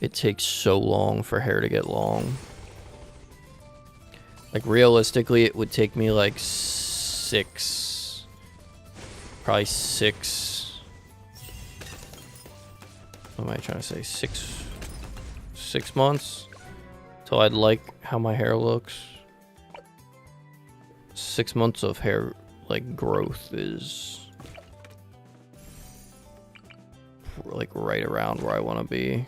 A: it takes so long for hair to get long. Like, realistically, it would take me, like, probably six, what am I trying to say, six months till I'd like how my hair looks. 6 months of hair, like, growth is, like, right around where I want to be.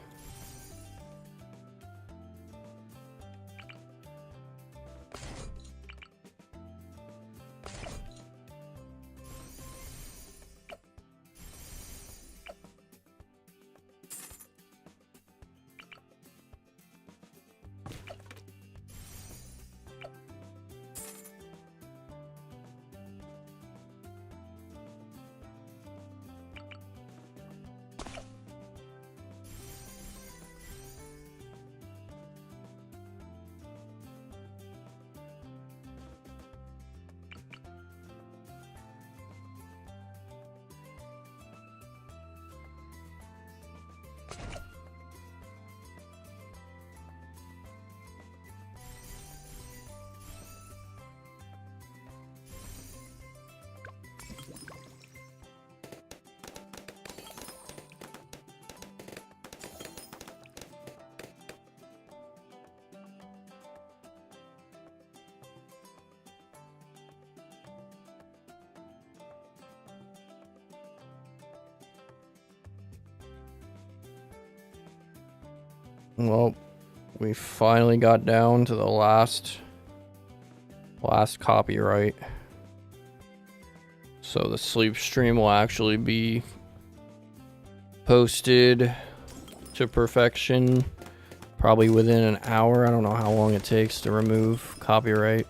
A: Well, we finally got down to the last copyright. So the sleep stream will actually be posted to perfection probably within an hour. I don't know how long it takes to remove copyright.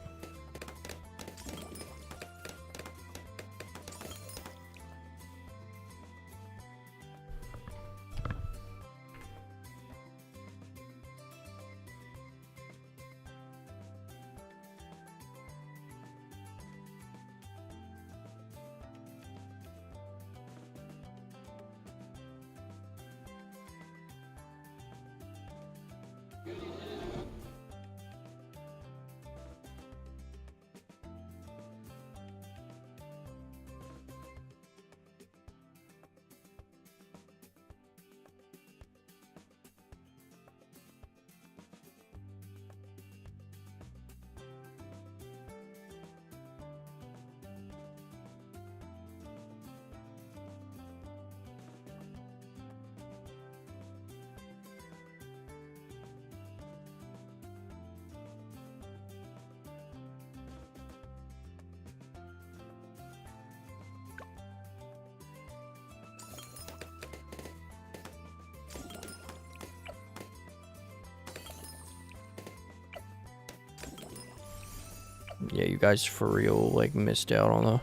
A: Yeah, you guys for real, like, missed out on the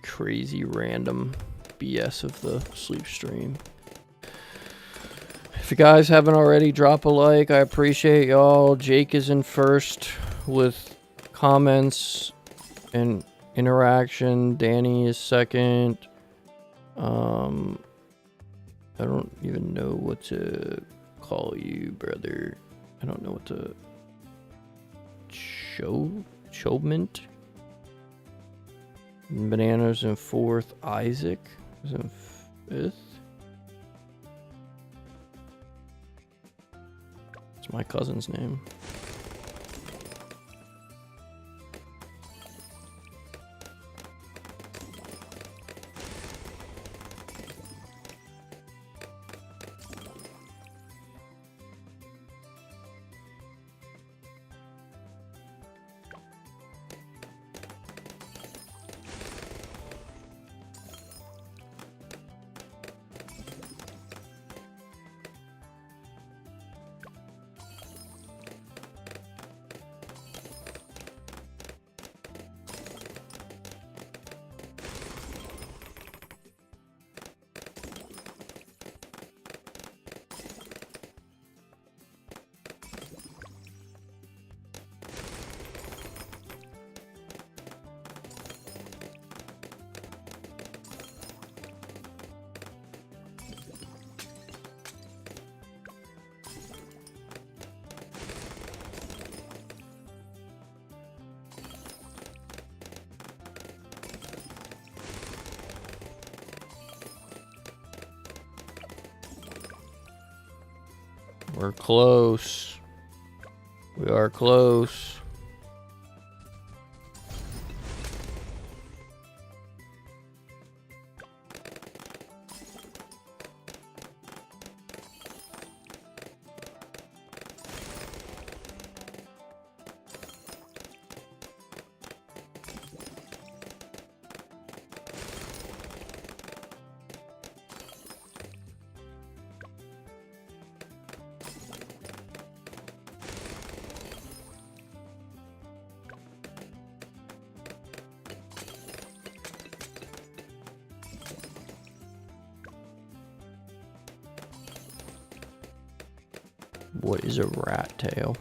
A: crazy random BS of the sleep stream. If you guys haven't already, drop a like. I appreciate y'all. Jake is in first with comments and interaction. Danny is second. I don't even know what to call you, brother. I don't know what to... Chobment? Bananas in fourth. Isaac is in fifth. It's my cousin's name. We're close. We are close. What is a rat tail?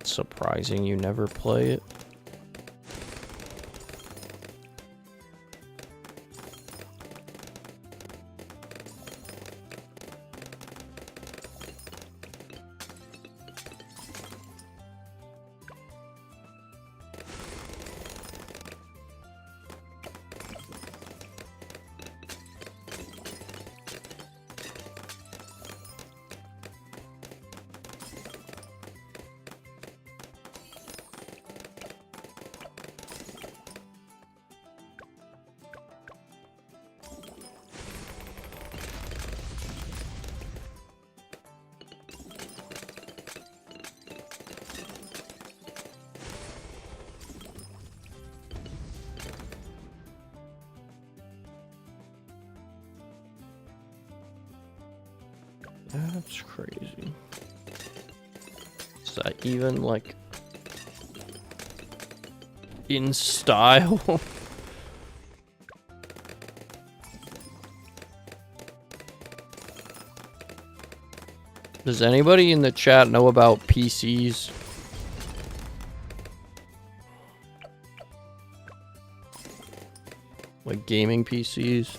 A: Surprising you never play it. That's crazy. Is that even like in style? Does anybody in the chat know about PCs? Like gaming PCs?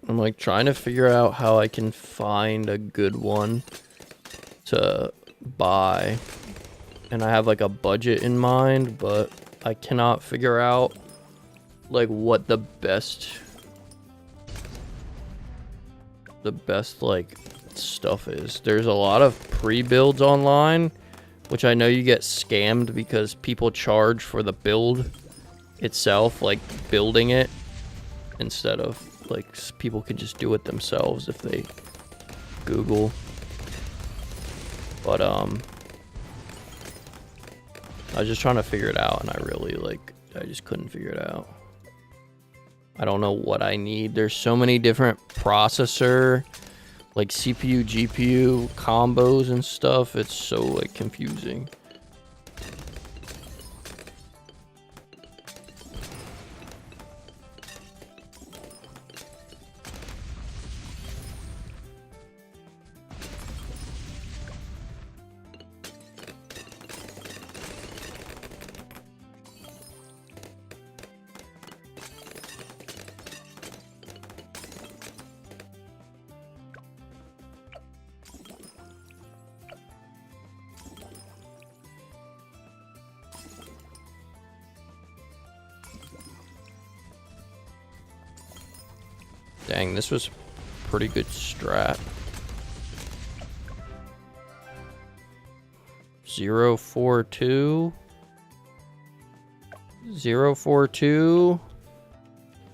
A: I'm like trying to figure out how I can find a good one to buy. And I have like a budget in mind, but I cannot figure out like what the best like stuff is. There's a lot of pre-builds online, which I know you get scammed because people charge for the build itself, like building it, instead of like people can just do it themselves if they Google. But I was just trying to figure it out, and I just couldn't figure it out. I don't know what I need. There's so many different processor, like CPU, GPU combos and stuff. It's so like confusing. Dang, this was pretty good strat. 042 042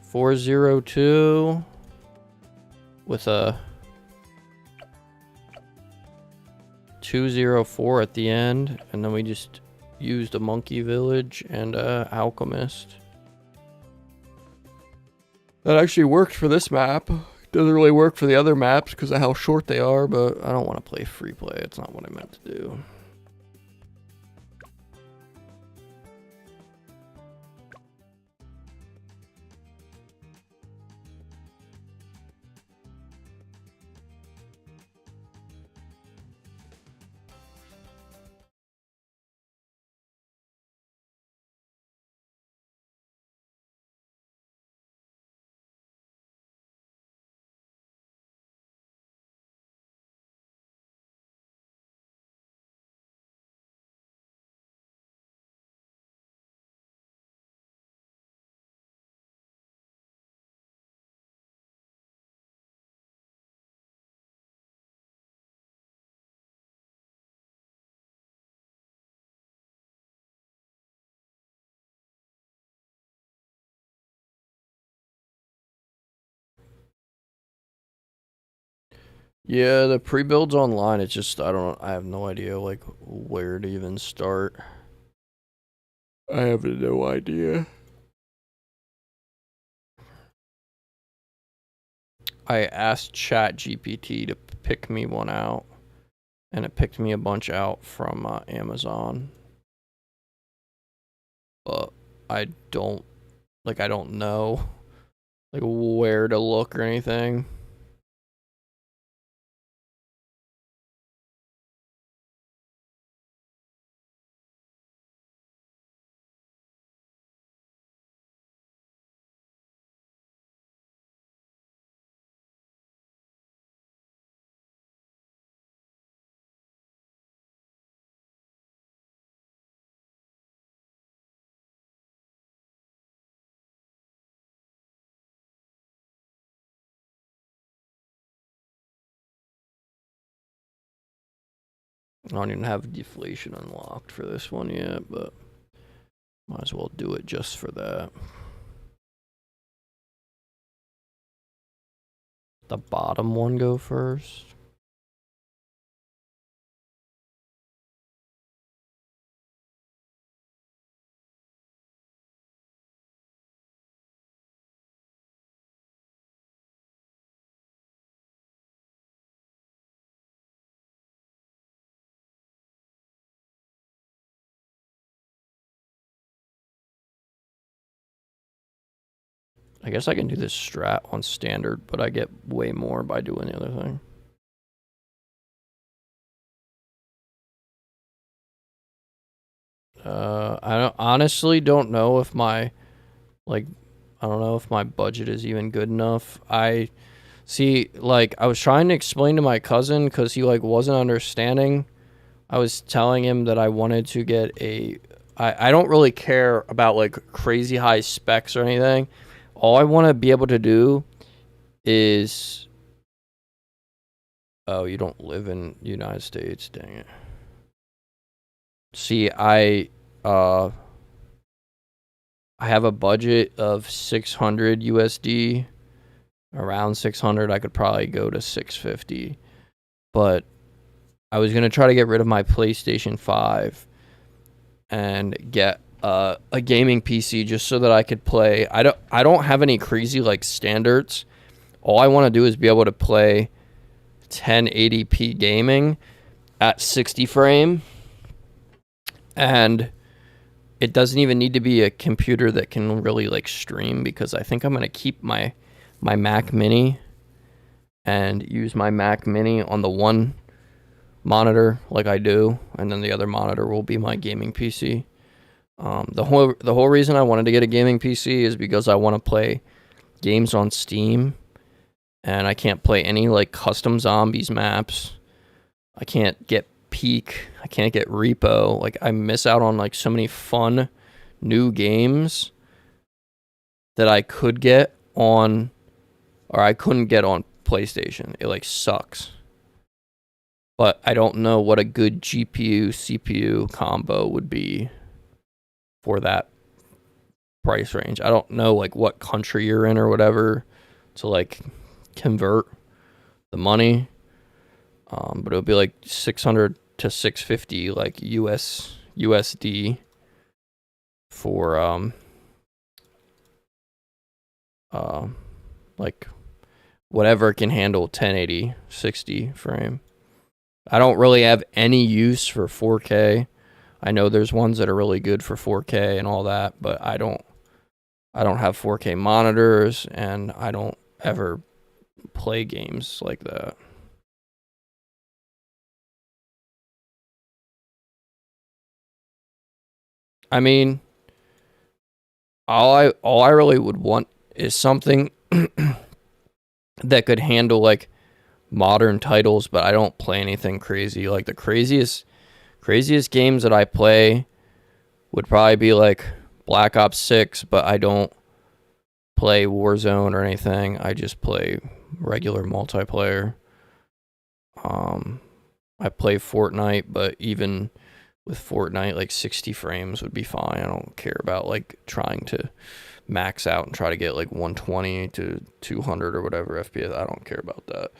A: 402 with a 204 at the end, and then we just used a monkey village and a alchemist. That actually worked for this map. Doesn't really work for the other maps because of how short they are, but I don't want to play free play. It's not what I meant to do. Yeah, the pre-builds online, it's just, I have no idea, like, where to even start. I have no idea. I asked ChatGPT to pick me one out, and it picked me a bunch out from Amazon. But I don't know, like, where to look or anything. I don't even have deflation unlocked for this one yet, but might as well do it just for that. The bottom one go first. I guess I can do this strat on standard, but I get way more by doing the other thing. I honestly don't know if my, like, I don't know if my budget is even good enough. I see, like, I was trying to explain to my cousin because he, like, wasn't understanding. I was telling him that I wanted to get I don't really care about, like, crazy high specs or anything. All I want to be able to do is, oh, you don't live in the United States, dang it. See, I have a budget of 600 USD. Around 600, I could probably go to 650. But I was going to try to get rid of my PlayStation 5 and get a gaming PC just so that I could play. I don't have any crazy, like, standards. All I want to do is be able to play 1080p gaming at 60 frame. And it doesn't even need to be a computer that can really, like, stream, because I think I'm going to keep my Mac Mini and use my Mac Mini on the one monitor like I do, and then the other monitor will be my gaming PC. The whole reason I wanted to get a gaming PC is because I want to play games on Steam, and I can't play any, like, custom zombies maps. I can't get Peak. I can't get Repo. Like, I miss out on, like, so many fun new games that I could get on, or I couldn't get on PlayStation. It, like, sucks. but I don't know what a good GPU CPU combo would be for that price range. I don't know like what country you're in or whatever to like convert the money. But it would be like 600 to 650 like USD for like whatever can handle 1080 60 frame. I don't really have any use for 4K. I know there's ones that are really good for 4K and all that, but I don't have 4K monitors, and I don't ever play games like that. I mean, all I really would want is something that could handle like modern titles, but I don't play anything crazy. Like the craziest games that I play would probably be like Black Ops 6, but I don't play Warzone or anything. I just play regular multiplayer. I play Fortnite, but even with Fortnite, like 60 frames would be fine. I don't care about like trying to max out and try to get like 120 to 200 or whatever FPS. I don't care about that.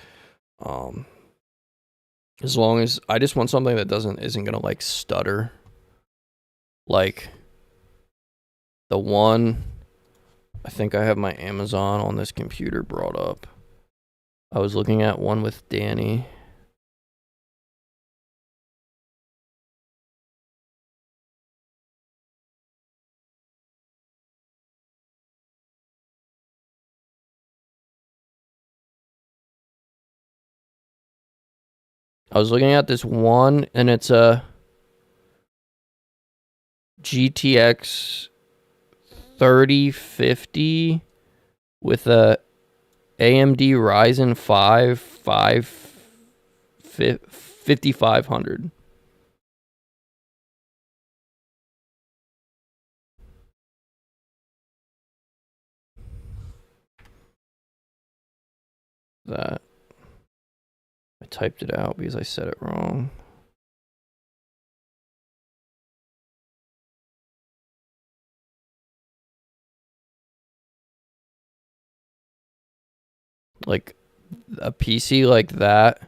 A: As long as I just want something that isn't gonna like stutter. Like the one, I think I have my Amazon on this computer brought up. I was looking at one with Danny. I was looking at this one, and it's a GTX 3050 with a AMD Ryzen 5 5500. That I typed it out because I said it wrong. Like a PC like that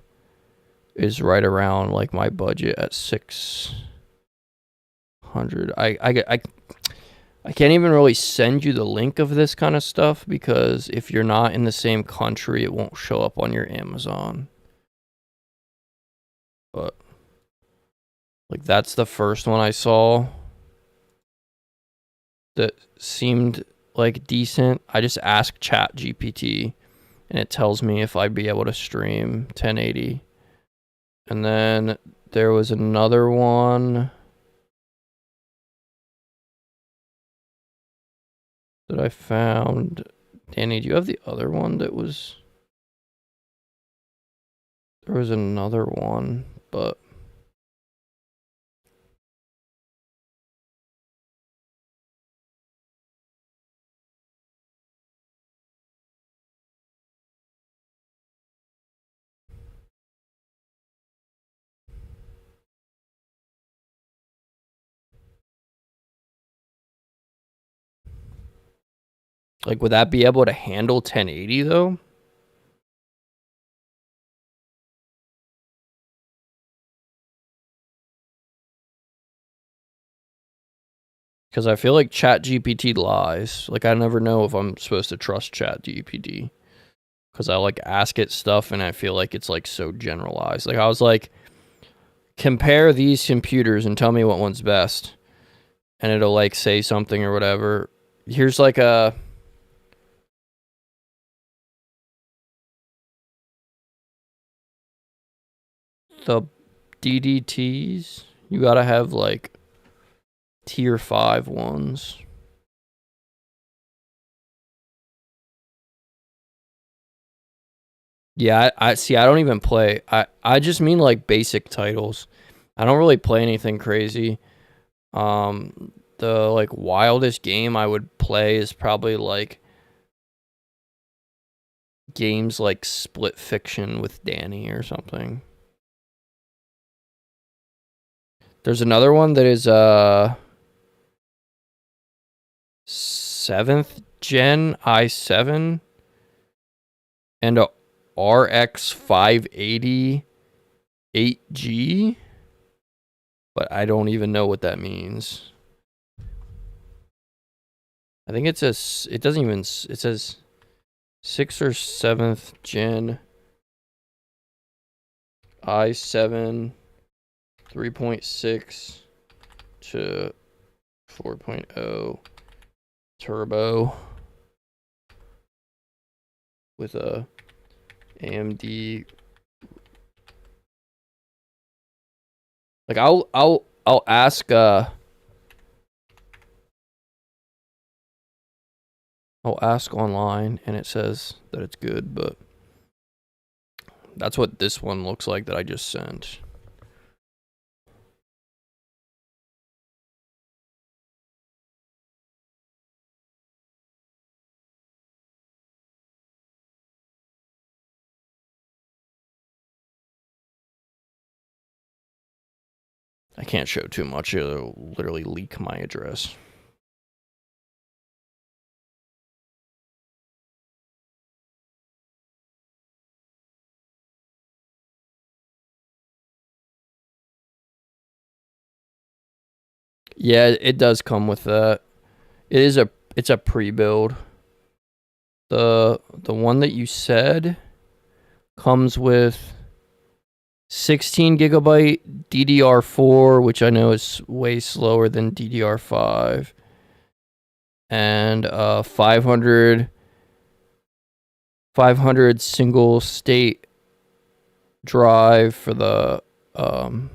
A: is right around like my budget at 600. I can't even really send you the link of this kind of stuff because if you're not in the same country, it won't show up on your Amazon. But like that's the first one I saw that seemed like decent. I just asked Chat GPT and it tells me if I'd be able to stream 1080. And then there was another one that I found. Danny, do you have the other one that was... There was another one, but... Like, would that be able to handle 1080 though? Because I feel like ChatGPT lies. Like, I never know if I'm supposed to trust ChatGPT. Because I, like, ask it stuff and I feel like it's, like, so generalized. Like, I was like, compare these computers and tell me what one's best. And it'll, like, say something or whatever. Here's, like, the DDTs. You gotta have, like, tier 5 ones. Yeah, I see. I don't even play. I just mean like basic titles. I don't really play anything crazy. The like wildest game I would play is probably like games like Split Fiction with Danny or something. There's another one that is 7th gen i7 and a RX 580 8G, but I don't even know what that means. I think it says, it doesn't even, it says 6th or 7th gen i7 3.6 to 4.0 turbo with a AMD. Like I'll ask I'll ask online and it says that it's good, but that's what this one looks like that I just sent. I can't show too much. It'll literally leak my address. Yeah, it does come with that. It's a pre-build. The one that you said comes with 16 gigabyte DDR4, which I know is way slower than DDR5, and 500 single state drive for the hard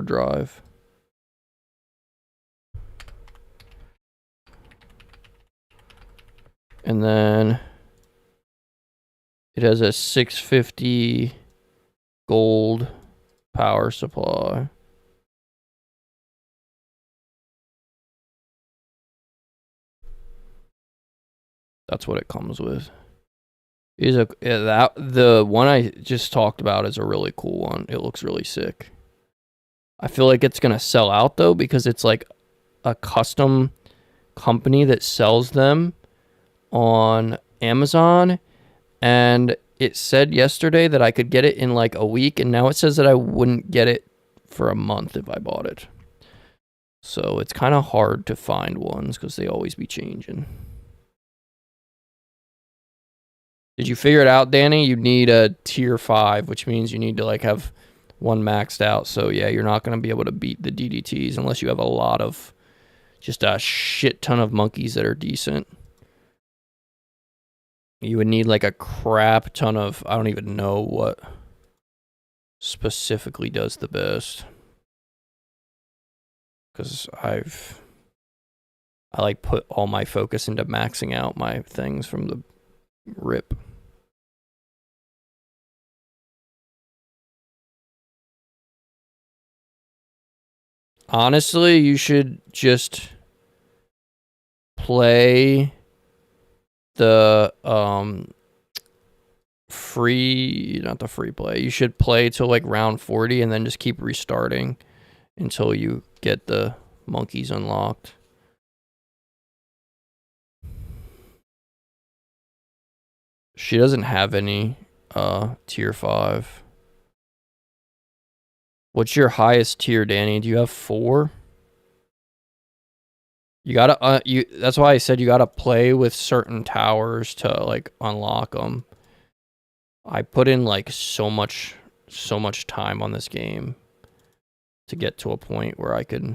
A: drive. And then it has a 650 gold power supply. That's what it comes with. The one I just talked about is a really cool one. It looks really sick. I feel like it's gonna sell out though because it's like a custom company that sells them on Amazon, and it said yesterday that I could get it in like a week, and now it says that I wouldn't get it for a month if I bought it. So it's kind of hard to find ones because they always be changing. Did you figure it out, Danny? You need a tier 5, which means you need to like have one maxed out. So yeah, you're not going to be able to beat the DDTs unless you have a lot of, just a shit ton of monkeys that are decent. You would need like a crap ton of, I don't even know what specifically does the best. Because I like put all my focus into maxing out my things from the rip. Honestly, you should just play the not the free play. You should play till like round 40 and then just keep restarting until you get the monkeys unlocked. She doesn't have any tier 5. What's your highest tier, Danny? Do you have 4? You gotta that's why I said you gotta play with certain towers to like unlock them. I put in like so much time on this game to get to a point where I could.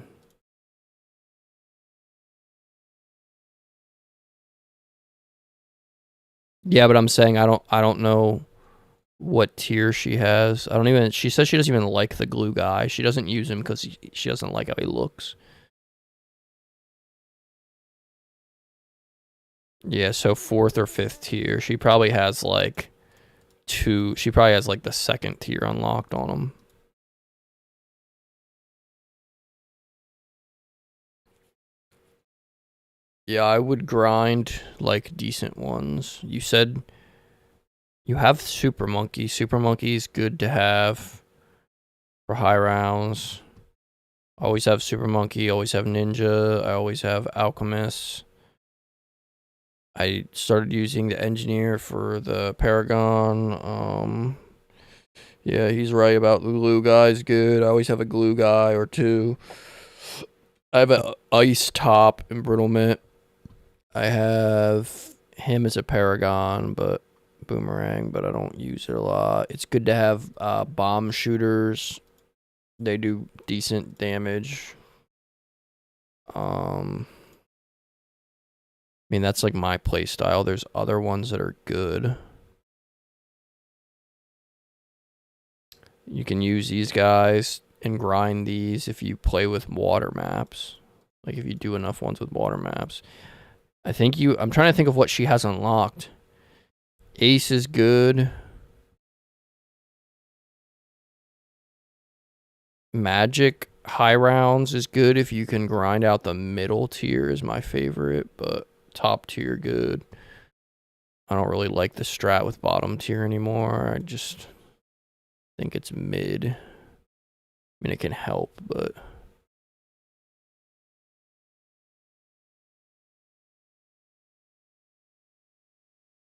A: Yeah, but I'm saying I don't know what tier she has. She says she doesn't even like the glue guy. She doesn't use him because she doesn't like how he looks. Yeah, so 4th or 5th tier. She probably has like 2. She probably has like the 2nd tier unlocked on him. Yeah, I would grind like decent ones. You said you have Super Monkey. Super Monkey is good to have. for high rounds. Always have Super Monkey, always have Ninja, I always have Alchemist. I started using the Engineer for the Paragon. Yeah, he's right about the glue guy's good. I always have a glue guy or two. I have an Ice Top Embrittlement. I have him as a Paragon, but Boomerang, but I don't use it a lot. It's good to have bomb shooters. They do decent damage. I mean, that's like my play style. There's other ones that are good. You can use these guys and grind these if you play with water maps. Like if you do enough ones with water maps. I'm trying to think of what she has unlocked. Ace is good. Magic high rounds is good if you can grind out the middle tier is my favorite, but top tier good. I don't really like the strat with bottom tier anymore. I just think it's mid. I mean, it can help, but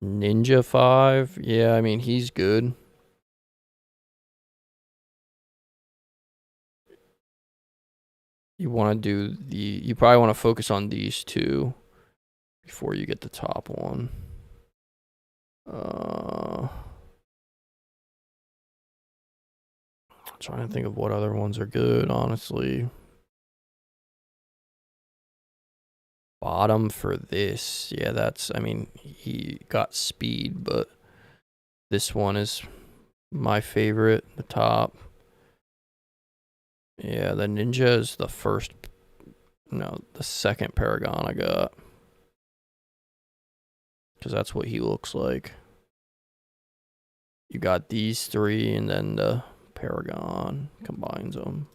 A: Ninja 5, yeah, I mean, he's good. You probably want to focus on these two before you get the top one. I'm trying to think of what other ones are good, honestly. Bottom for this, yeah, I mean, he got speed, but this one is my favorite, the top. Yeah, the Ninja is the second Paragon I got. Because that's what he looks like. You got these three, and then the Paragon combines them.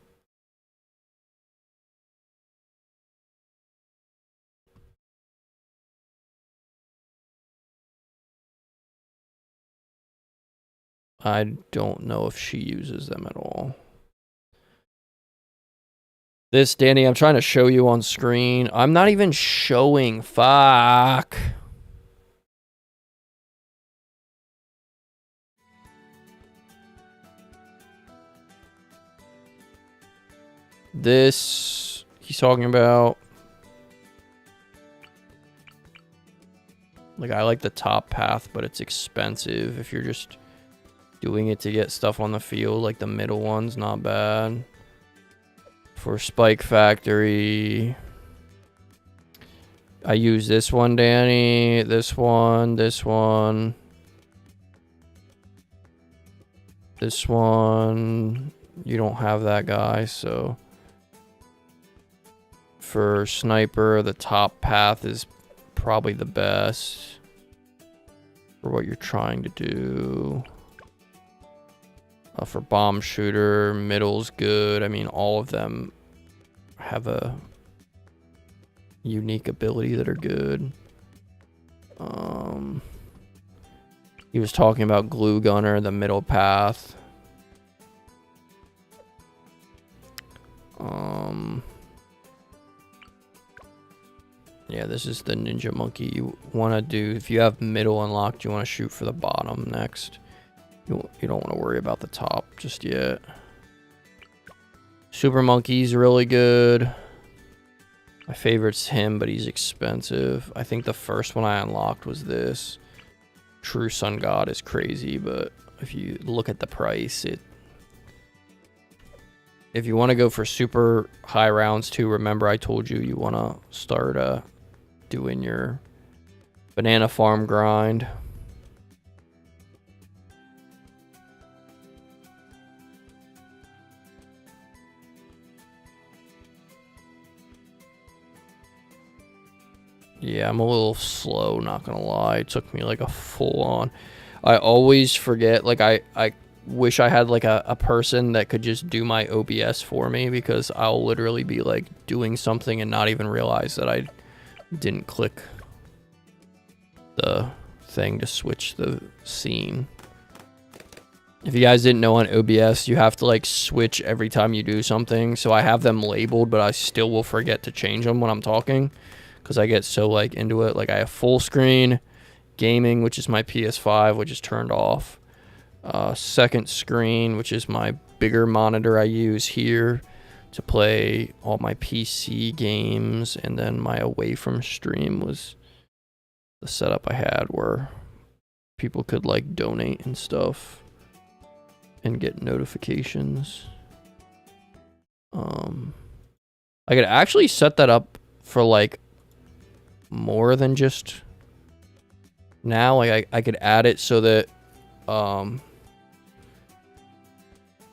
A: I don't know if she uses them at all. This, Danny, I'm trying to show you on screen. I'm not even showing. Fuck. This, he's talking about. Like, I like the top path, but it's expensive. If you're just doing it to get stuff on the field, like the middle one's not bad. For Spike Factory, I use this one, Danny. This one. This one. This one. You don't have that guy, so. For Sniper, the top path is probably the best for what you're trying to do. For Bomb Shooter, middle's good. I mean, all of them have a unique ability that are good. He was talking about Glue Gunner, the middle path. Yeah, this is the Ninja Monkey you want to do. If you have middle unlocked, you want to shoot for the bottom next. You don't want to worry about the top just yet. Super Monkey's really good. My favorite's him, but he's expensive. I think the first one I unlocked was this. True Sun God is crazy, but if you look at the price, if you want to go for super high rounds too, remember I told you you want to start doing your banana farm grind. Yeah, I'm a little slow, not gonna lie. It took me like a full on. I always forget, like I wish I had like a person that could just do my OBS for me, because I'll literally be like doing something and not even realize that I didn't click the thing to switch the scene. If you guys didn't know, on OBS, you have to like switch every time you do something. So I have them labeled, but I still will forget to change them when I'm talking because I get so like into it. Like I have full screen, gaming, which is my PS5, which is turned off. Second screen, which is my bigger monitor I use here to play all my PC games. And then my away from stream was the setup I had where people could like donate and stuff and get notifications. I could actually set that up for like more than just now. Like I could add it so that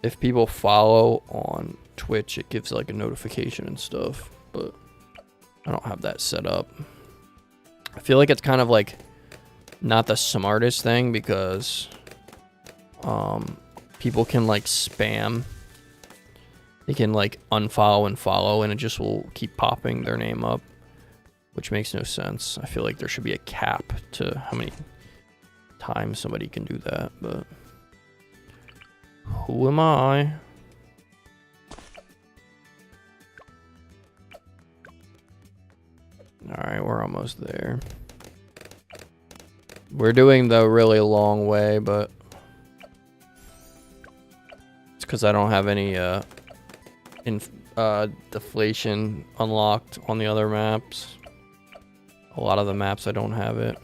A: if people follow on Twitch, it gives like a notification and stuff, but I don't have that set up. I feel like it's kind of like not the smartest thing because people can like spam. They can like unfollow and follow and it just will keep popping their name up, which makes no sense. I feel like there should be a cap to how many times somebody can do that, but who am I? Alright, we're almost there. We're doing the really long way, but it's because I don't have any deflation unlocked on the other maps. A lot of the maps I don't have it,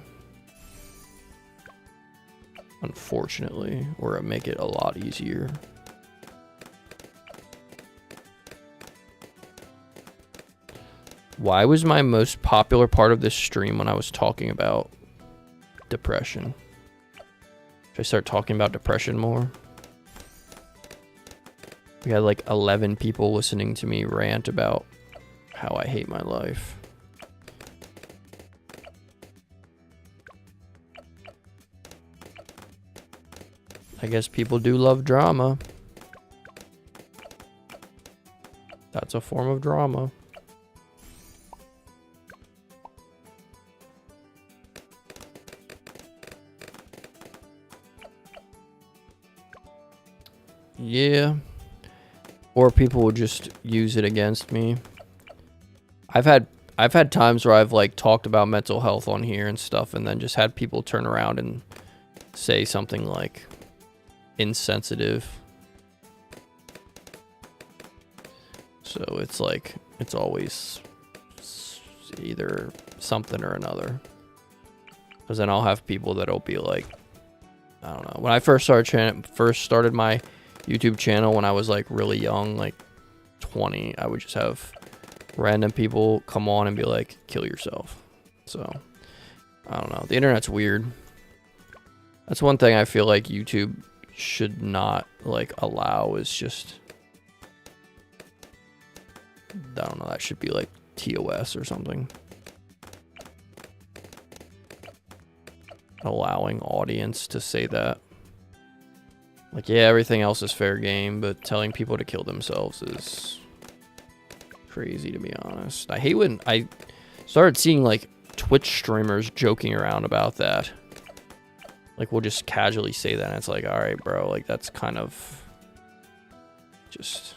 A: unfortunately, or it make it a lot easier. Why was my most popular part of this stream when I was talking about depression? Should I start talking about depression more? We had like 11 people listening to me rant about how I hate my life. I guess people do love drama. That's a form of drama. Yeah. Or people would just use it against me. I've had times where I've like talked about mental health on here and stuff and then just had people turn around and say something like insensitive. So it's like, it's always either something or another. Because then I'll have people that'll be like, I don't know. When I first started my YouTube channel when I was like really young, like 20, I would just have random people come on and be like, kill yourself. So I don't know. The internet's weird. That's one thing I feel like YouTube should not like allow is just, I don't know, that should be like TOS or something. Allowing audience to say that. Like, yeah, everything else is fair game, but telling people to kill themselves is crazy, to be honest. I hate when I started seeing, like, Twitch streamers joking around about that. Like, we'll just casually say that, and it's like, alright, bro, like, that's kind of just,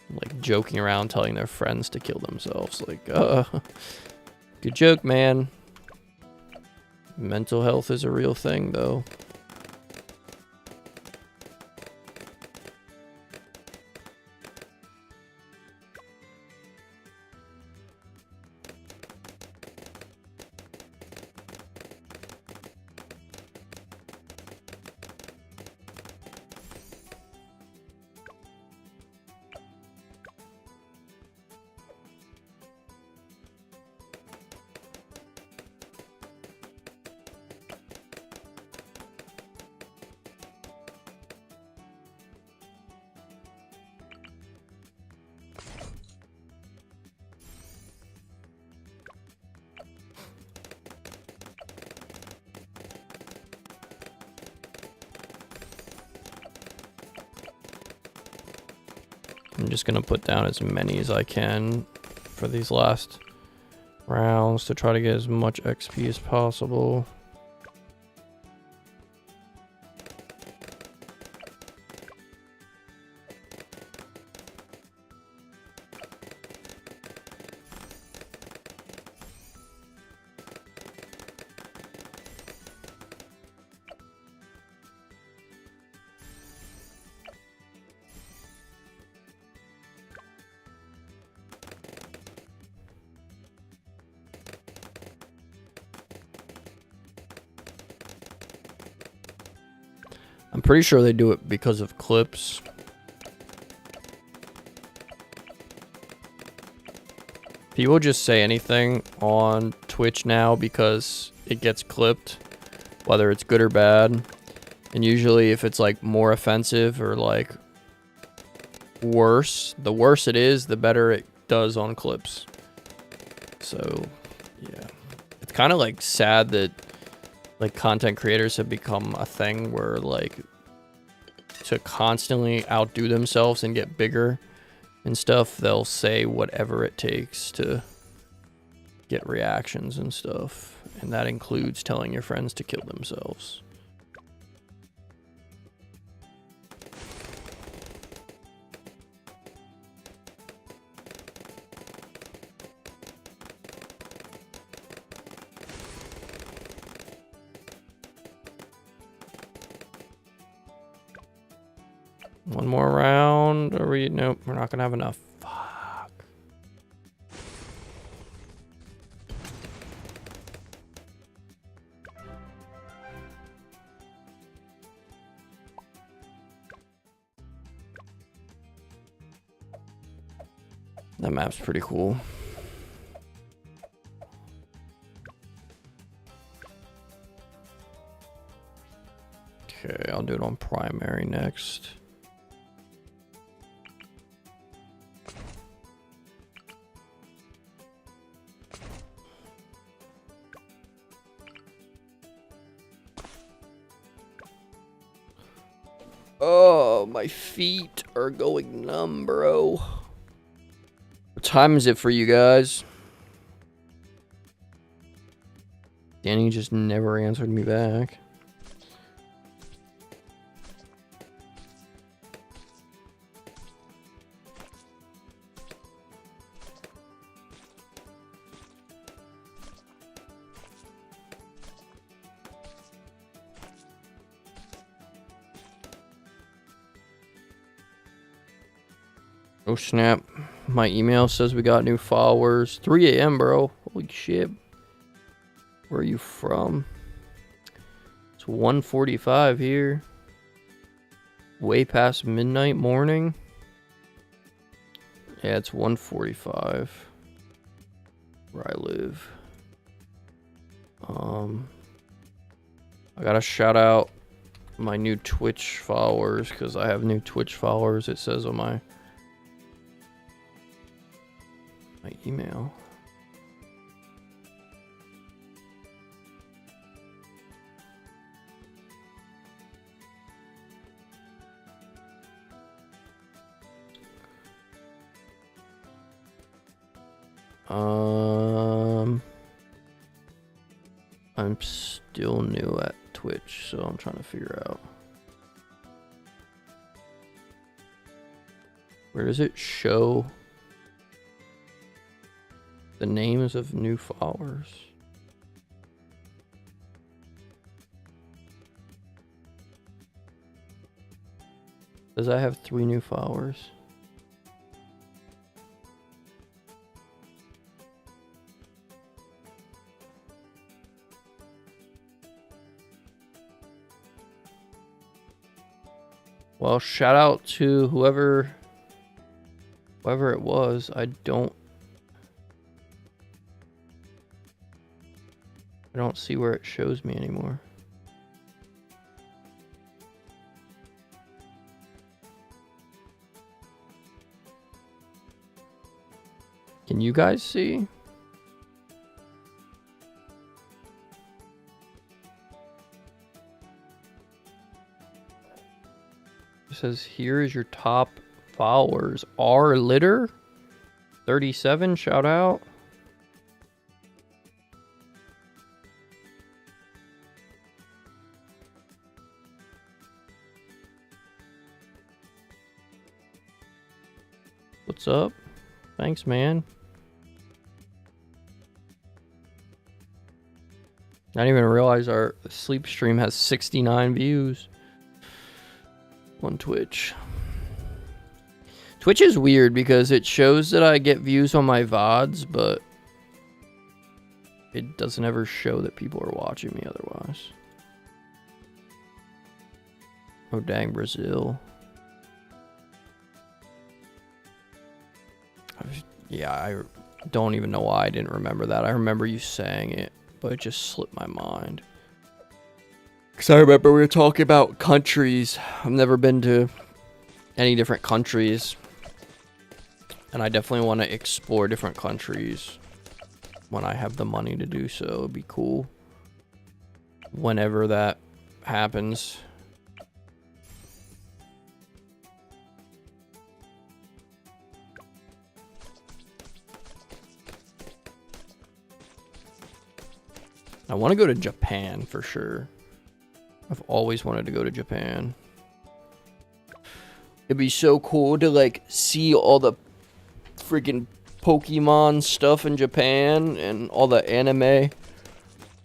A: like, joking around telling their friends to kill themselves. Like, good joke, man. Mental health is a real thing, though. I'm just gonna put down as many as I can for these last rounds to try to get as much XP as possible. pretty sure they do it because of clips. People just say anything on Twitch now because it gets clipped, whether it's good or bad. And usually if it's like more offensive or like worse, the worse it is, the better it does on clips. So, yeah. It's kind of like sad that like content creators have become a thing where like to constantly outdo themselves and get bigger and stuff, they'll say whatever it takes to get reactions and stuff. And that includes telling your friends to kill themselves. One more round. Are we? Nope, we're not gonna have enough. Fuck. That map's pretty cool. Okay, I'll do it on primary next. Oh, my feet are going numb, bro. What time is it for you guys? Danny just never answered me back. Oh snap, my email says we got new followers. 3 a.m. bro, holy shit. Where are you from? It's 1:45 here. Way past midnight morning. Yeah, it's 1:45 where I live. I gotta shout out my new Twitch followers because I have new Twitch followers, it says on my email. I'm still new at Twitch, so I'm trying to figure out. Where does it show the names of new followers? Does I have 3 new followers? Well, shout out to whoever it was. I don't see where it shows me anymore. Can you guys see? It says here is your top followers. R Litter 37, shout out. What's up? Thanks, man. I didn't even realize our sleep stream has 69 views on Twitch. Twitch is weird because it shows that I get views on my VODs, but it doesn't ever show that people are watching me otherwise. Oh, dang, Brazil. Yeah, I don't even know why I didn't remember that. I remember you saying it, but it just slipped my mind. Because I remember we were talking about countries. I've never been to any different countries. And I definitely want to explore different countries when I have the money to do so. It'd be cool whenever that happens. I want to go to Japan for sure. I've always wanted to go to Japan. It'd be so cool to like see all the freaking Pokemon stuff in Japan and all the anime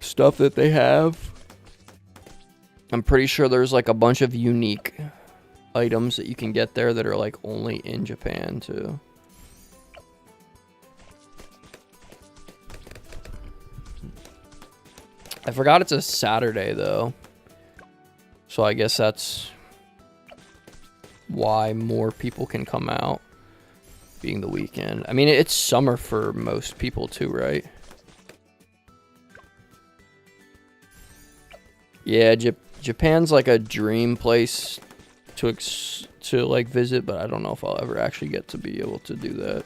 A: stuff that they have. I'm pretty sure there's like a bunch of unique items that you can get there that are like only in Japan too. I forgot it's a Saturday though. So I guess that's why more people can come out, being the weekend. I mean, it's summer for most people too, right? Yeah, Japan's like a dream place to like visit, but I don't know if I'll ever actually get to be able to do that.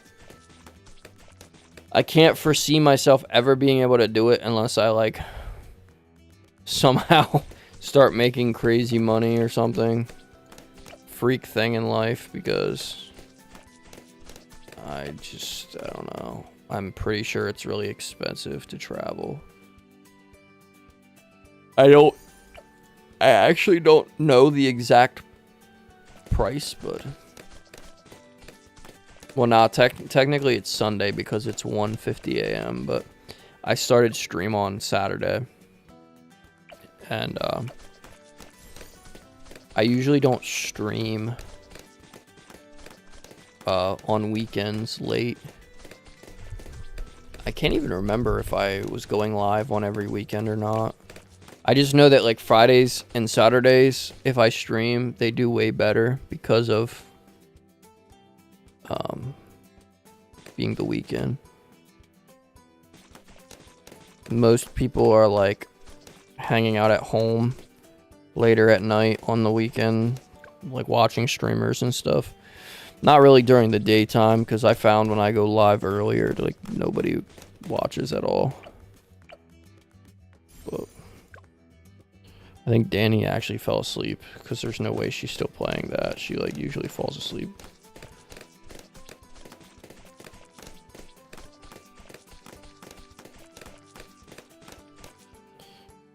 A: I can't foresee myself ever being able to do it unless I like somehow start making crazy money or something. Freak thing in life, because I don't know. I'm pretty sure it's really expensive to travel. I actually don't know the exact price, but well, nah, technically it's Sunday because it's 1:50 a.m., but I started stream on Saturday. And I usually don't stream on weekends late. I can't even remember if I was going live on every weekend or not. I just know that like Fridays and Saturdays, if I stream, they do way better because of being the weekend. Most people are like hanging out at home later at night on the weekend, like watching streamers and stuff. Not really during the daytime, because I found when I go live earlier, like nobody watches at all. But I think Danny actually fell asleep, because there's no way she's still playing that. She like usually falls asleep.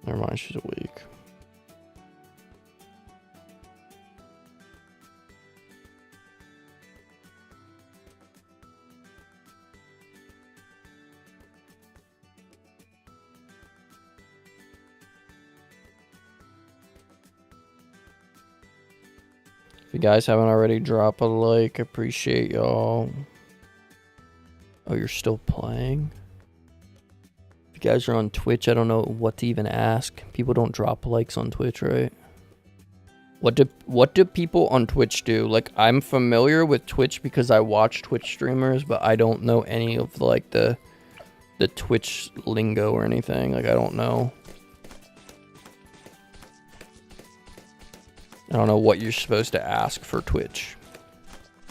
A: Never mind, she's awake. If you guys haven't already, drop a like. Appreciate y'all. Oh, you're still playing? If you guys are on Twitch, I don't know what to even ask. People don't drop likes on Twitch, right? What do people on Twitch do? Like, I'm familiar with Twitch because I watch Twitch streamers, but I don't know any of like the Twitch lingo or anything. Like, I don't know. I don't know what you're supposed to ask for Twitch.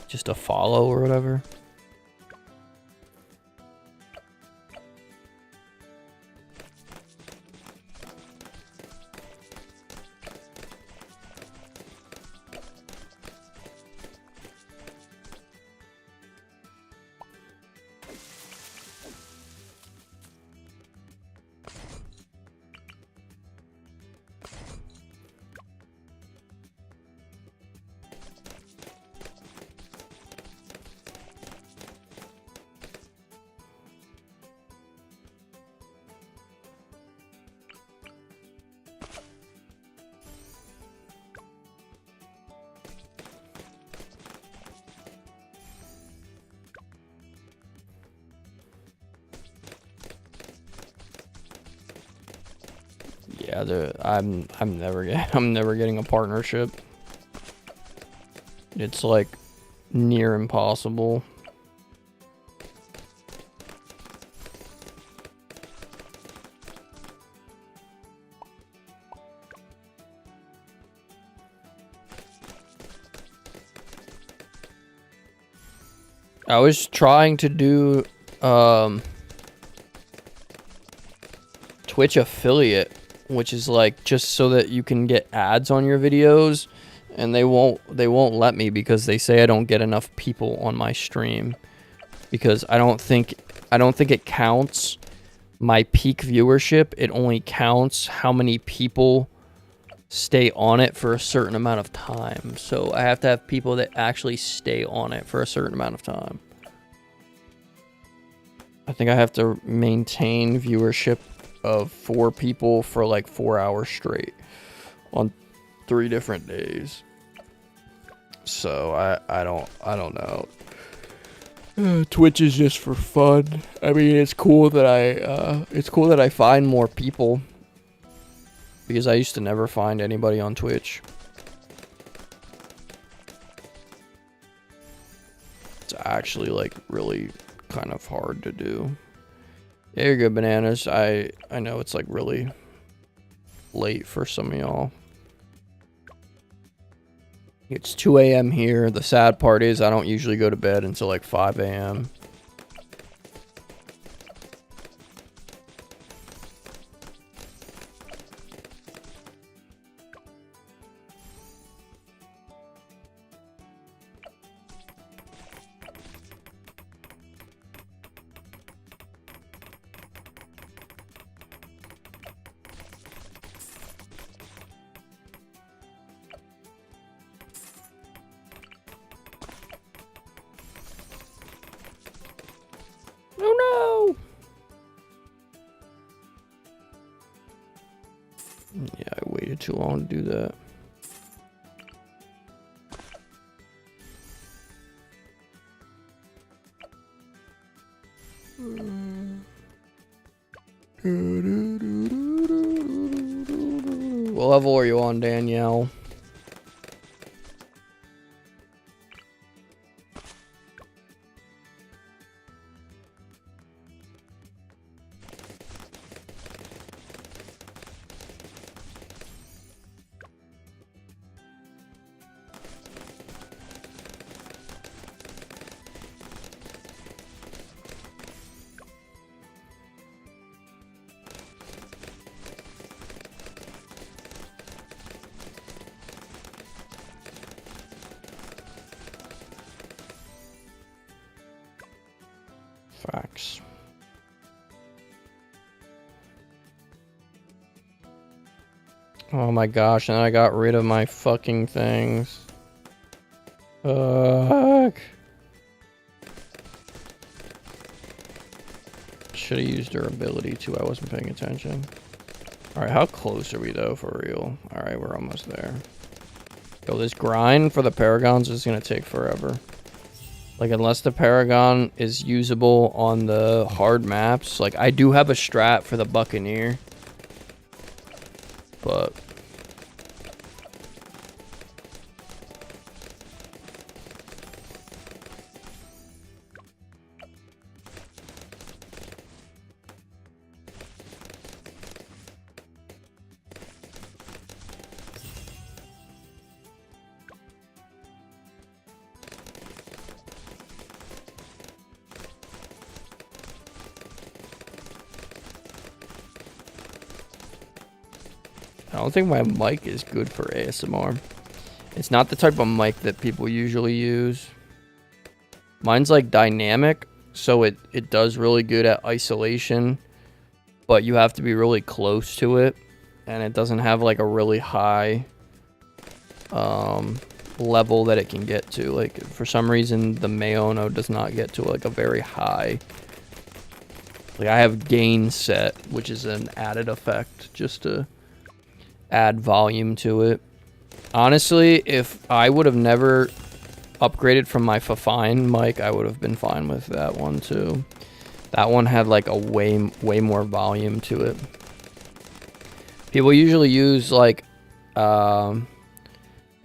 A: Just a follow or whatever. Yeah, I'm never getting a partnership. It's like near impossible. I was trying to do Twitch affiliate, which is like just so that you can get ads on your videos, and they won't let me because they say I don't get enough people on my stream, because I don't think it counts my peak viewership. It only counts how many people stay on it for a certain amount of time. So I have to have people that actually stay on it for a certain amount of time. I think I have to maintain viewership of 4 people for like 4 hours straight on 3 different days. So I don't know. Twitch is just for fun. I mean, it's cool that I find more people, because I used to never find anybody on Twitch. It's actually like really kind of hard to do. Yeah, you're good, Bananas. I know it's like really late for some of y'all. It's 2 a.m. here. The sad part is I don't usually go to bed until like 5 a.m. Oh no! Yeah, I waited too long to do that. What level are you on, Danielle? Facts. Oh my gosh, and I got rid of my fucking things. Fuck. Should have used durability too, I wasn't paying attention. Alright, how close are we though, for real? Alright, we're almost there. Yo, this grind for the Paragons is gonna take forever. Like, unless the Paragon is usable on the hard maps. Like, I do have a strat for the Buccaneer. But... I don't think my mic is good for ASMR. It's not the type of mic that people usually use. Mine's like dynamic, so it does really good at isolation, but you have to be really close to it, and it doesn't have like a really high level that it can get to. Like, for some reason, the Mayono does not get to like a very high. Like, I have gain set, which is an added effect just to add volume to it. Honestly, if I would have never upgraded from my Fafine mic, I would have been fine with that one too. That one had like a way more volume to it. People usually use like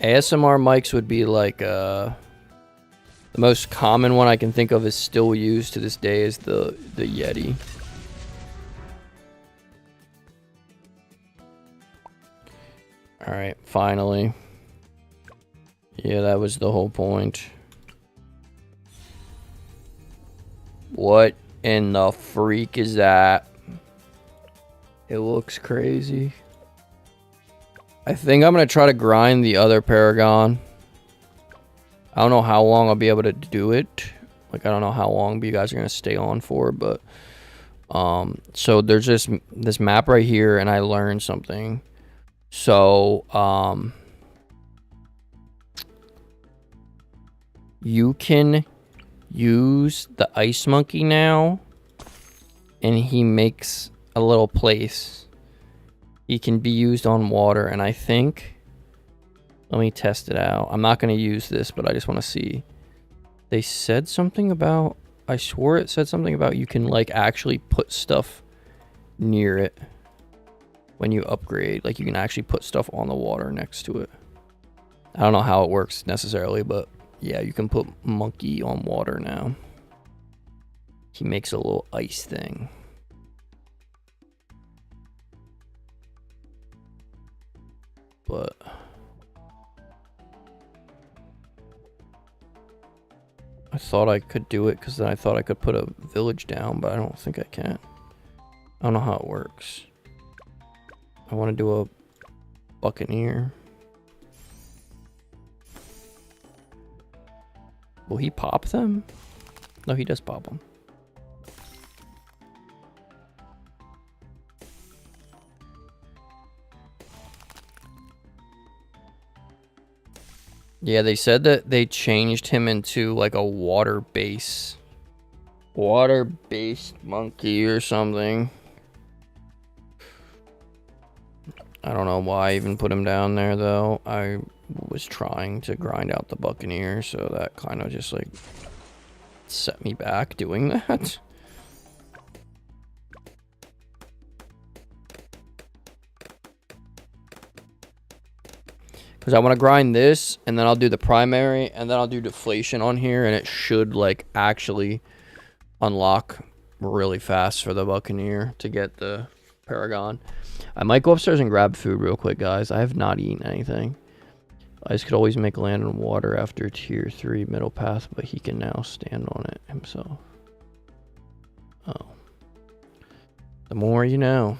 A: ASMR mics would be like the most common one I can think of is still used to this day is the Yeti. All right, finally. Yeah, that was the whole point. What in the freak is that? It looks crazy. I think I'm going to try to grind the other Paragon. I don't know how long I'll be able to do it. Like, I don't know how long you guys are going to stay on for, but... so there's this map right here, and I learned something. So, you can use the ice monkey now, and he makes a little place. He can be used on water, and I think... Let me test it out. I'm not going to use this, but I just want to see. They said something about... I swore it said something about you can, like, actually put stuff near it when you upgrade. Like, you can actually put stuff on the water next to it. I don't know how it works necessarily, but yeah, you can put monkey on water now. He makes a little ice thing. But... I thought I could do it because then I thought I could put a village down, but I don't think I can. I don't know how it works. I want to do a buccaneer. Will he pop them? No, he does pop them. Yeah, they said that they changed him into like a water-based monkey or something. I don't know why I even put him down there though. I was trying to grind out the buccaneer, so that kind of just like set me back doing that. Because I want to grind this, and then I'll do the primary, and then I'll do deflation on here, and it should, like, actually unlock really fast for the Buccaneer to get the Paragon. I might go upstairs and grab food real quick, guys. I have not eaten anything. I just could always make land and water after tier 3 middle path, but he can now stand on it himself. Oh. The more you know.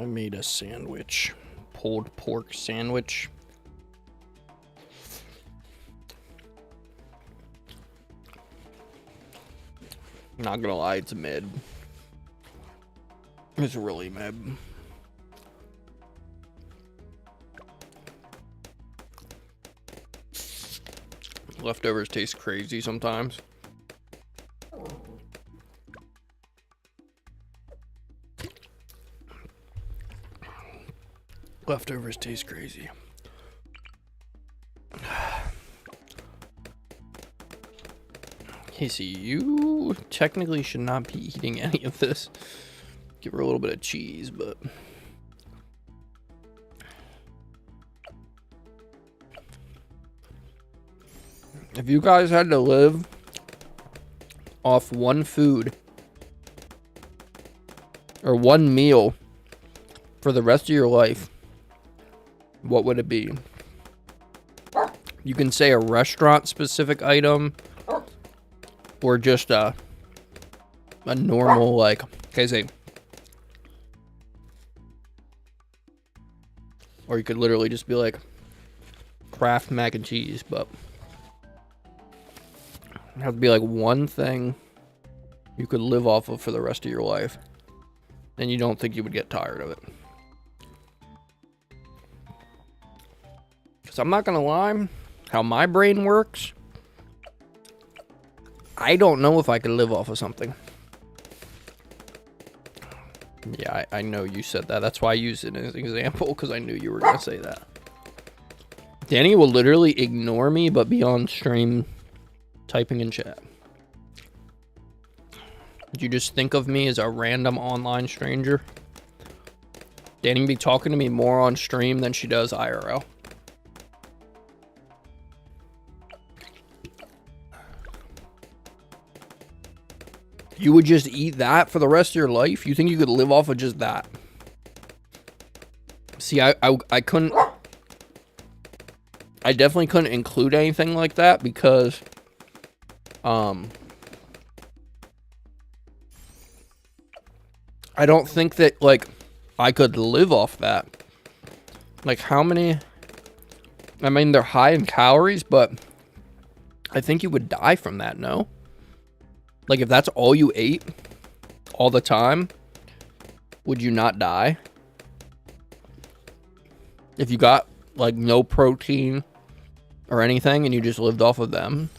A: I made a sandwich. Pulled pork sandwich. Not gonna lie, it's mid. It's really mid. Leftovers taste crazy sometimes. Leftovers taste crazy. Casey, you technically should not be eating any of this. Give her a little bit of cheese, but... If you guys had to live off one food or one meal for the rest of your life, what would it be? You can say a restaurant-specific item or just a normal, like, okay, say, or you could literally just be like Kraft mac and cheese, but it have to be like one thing you could live off of for the rest of your life, and you don't think you would get tired of it. Because I'm not gonna lie, how my brain works, I don't know if I could live off of something. Yeah, I know you said that. That's why I used it as an example, because I knew you were gonna say that. Danny will literally ignore me, but be on stream typing in chat. Did you just think of me as a random online stranger? Danny be talking to me more on stream than she does IRL. You would just eat that for the rest of your life? You think you could live off of just that? See, I couldn't... I definitely couldn't include anything like that because... I don't think that, like, I could live off that. Like, how many... I mean, they're high in calories, but I think you would die from that, no? Like, if that's all you ate all the time, would you not die? If you got, like, no protein or anything and you just lived off of them?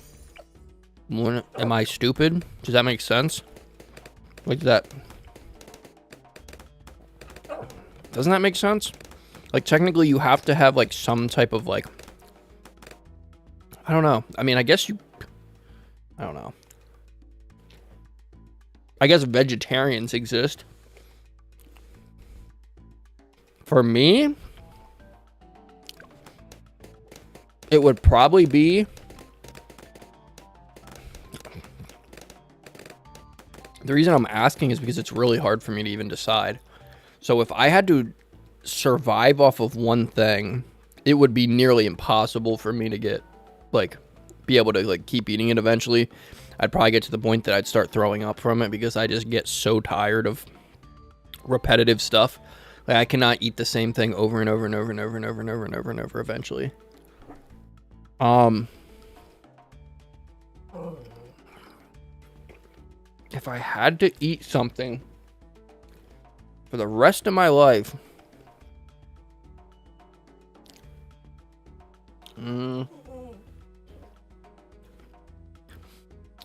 A: Am I stupid? Does that make sense? Like that... Doesn't that make sense? Like, technically, you have to have, like, some type of, like... I don't know. I mean, I guess you... I don't know. I guess vegetarians exist. For me, it would probably be... The reason I'm asking is because it's really hard for me to even decide. So if I had to survive off of one thing, it would be nearly impossible for me to get, like, be able to, like, keep eating it eventually. I'd probably get to the point that I'd start throwing up from it because I just get so tired of repetitive stuff. Like, I cannot eat the same thing over and over and over and over and over and over and over and over eventually. If I had to eat something for the rest of my life,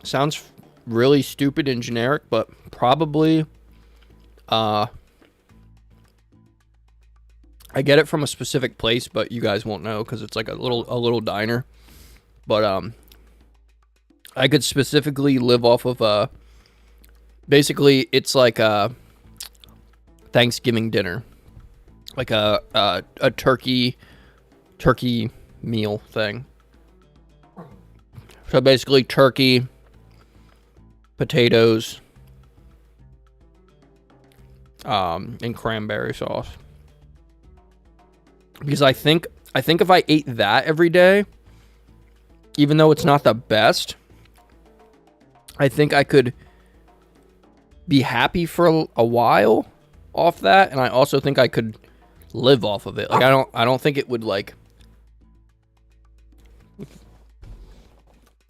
A: sounds really stupid and generic, but probably I get it from a specific place, but you guys won't know because it's like a little diner. But I could specifically live off of basically it's like a Thanksgiving dinner, like a turkey meal thing. So basically turkey, potatoes, and cranberry sauce. Because I think if I ate that every day, even though it's not the best, I think I could be happy for a while, off that, and I also think I could live off of it. Like I don't think it would like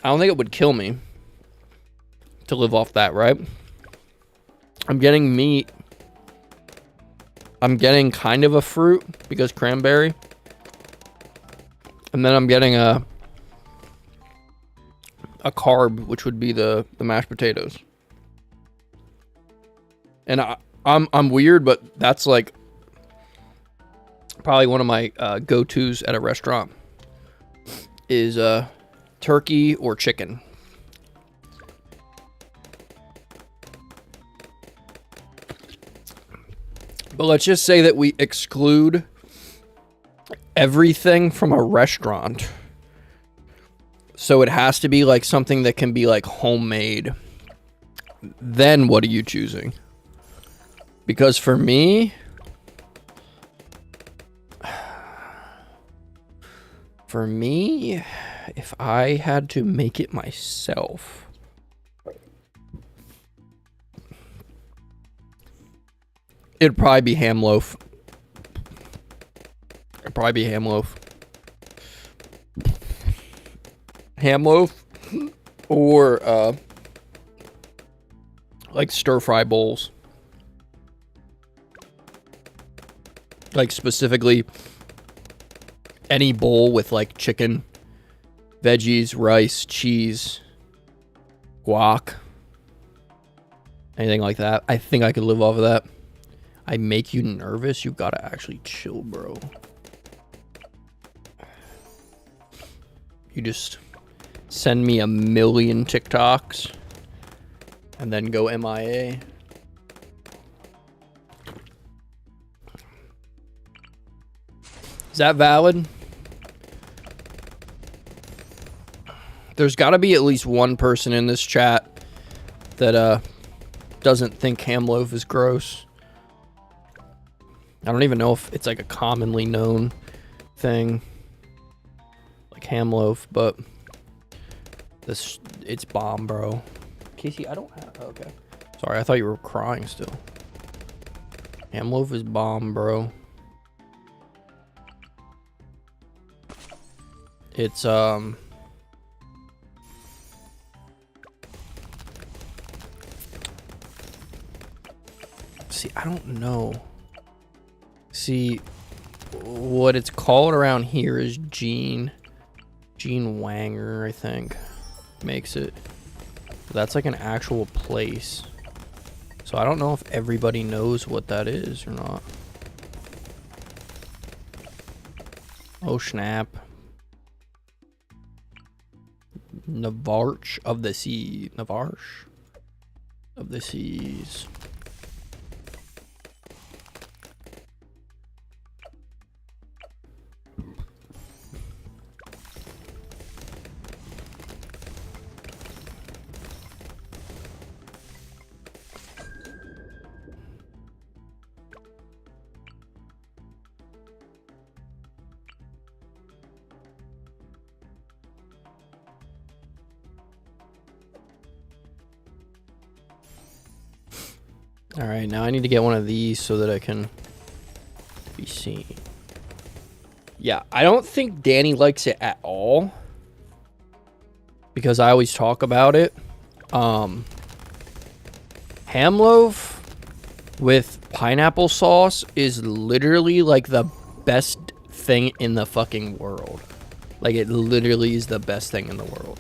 A: I don't think it would kill me to live off that, right? I'm getting meat. I'm getting kind of a fruit because cranberry. And then I'm getting a carb, which would be the mashed potatoes. And I'm weird, but that's like probably one of my go-tos at a restaurant is turkey or chicken. But let's just say that we exclude everything from a restaurant. So it has to be like something that can be like homemade. Then what are you choosing? Because for me, if I had to make it myself, it'd probably be ham loaf. Ham loaf or like stir fry bowls. Like specifically any bowl with like chicken, veggies, rice, cheese, guac, anything like that. I think I could live off of that. I make you nervous? You gotta actually chill, bro. You just send me 1,000,000 TikToks and then go MIA. Is that valid? There's got to be at least one person in this chat that doesn't think ham loaf is gross. I don't even know if it's like a commonly known thing, like ham loaf, but it's bomb, bro. Casey, I don't have. Okay, sorry, I thought you were crying still. Ham loaf is bomb, bro. It's see, I don't know. See, what it's called around here is Gene Wanger, I think, makes it. That's like an actual place. So I don't know if everybody knows what that is or not. Oh, snap. Navarche of the Sea. Navarche of the Seas. All right, now I need to get one of these so that I can be seen. Yeah, I don't think Danny likes it at all because I always talk about it. Ham loaf with pineapple sauce is literally like the best thing in the fucking world. Like, it literally is the best thing in the world.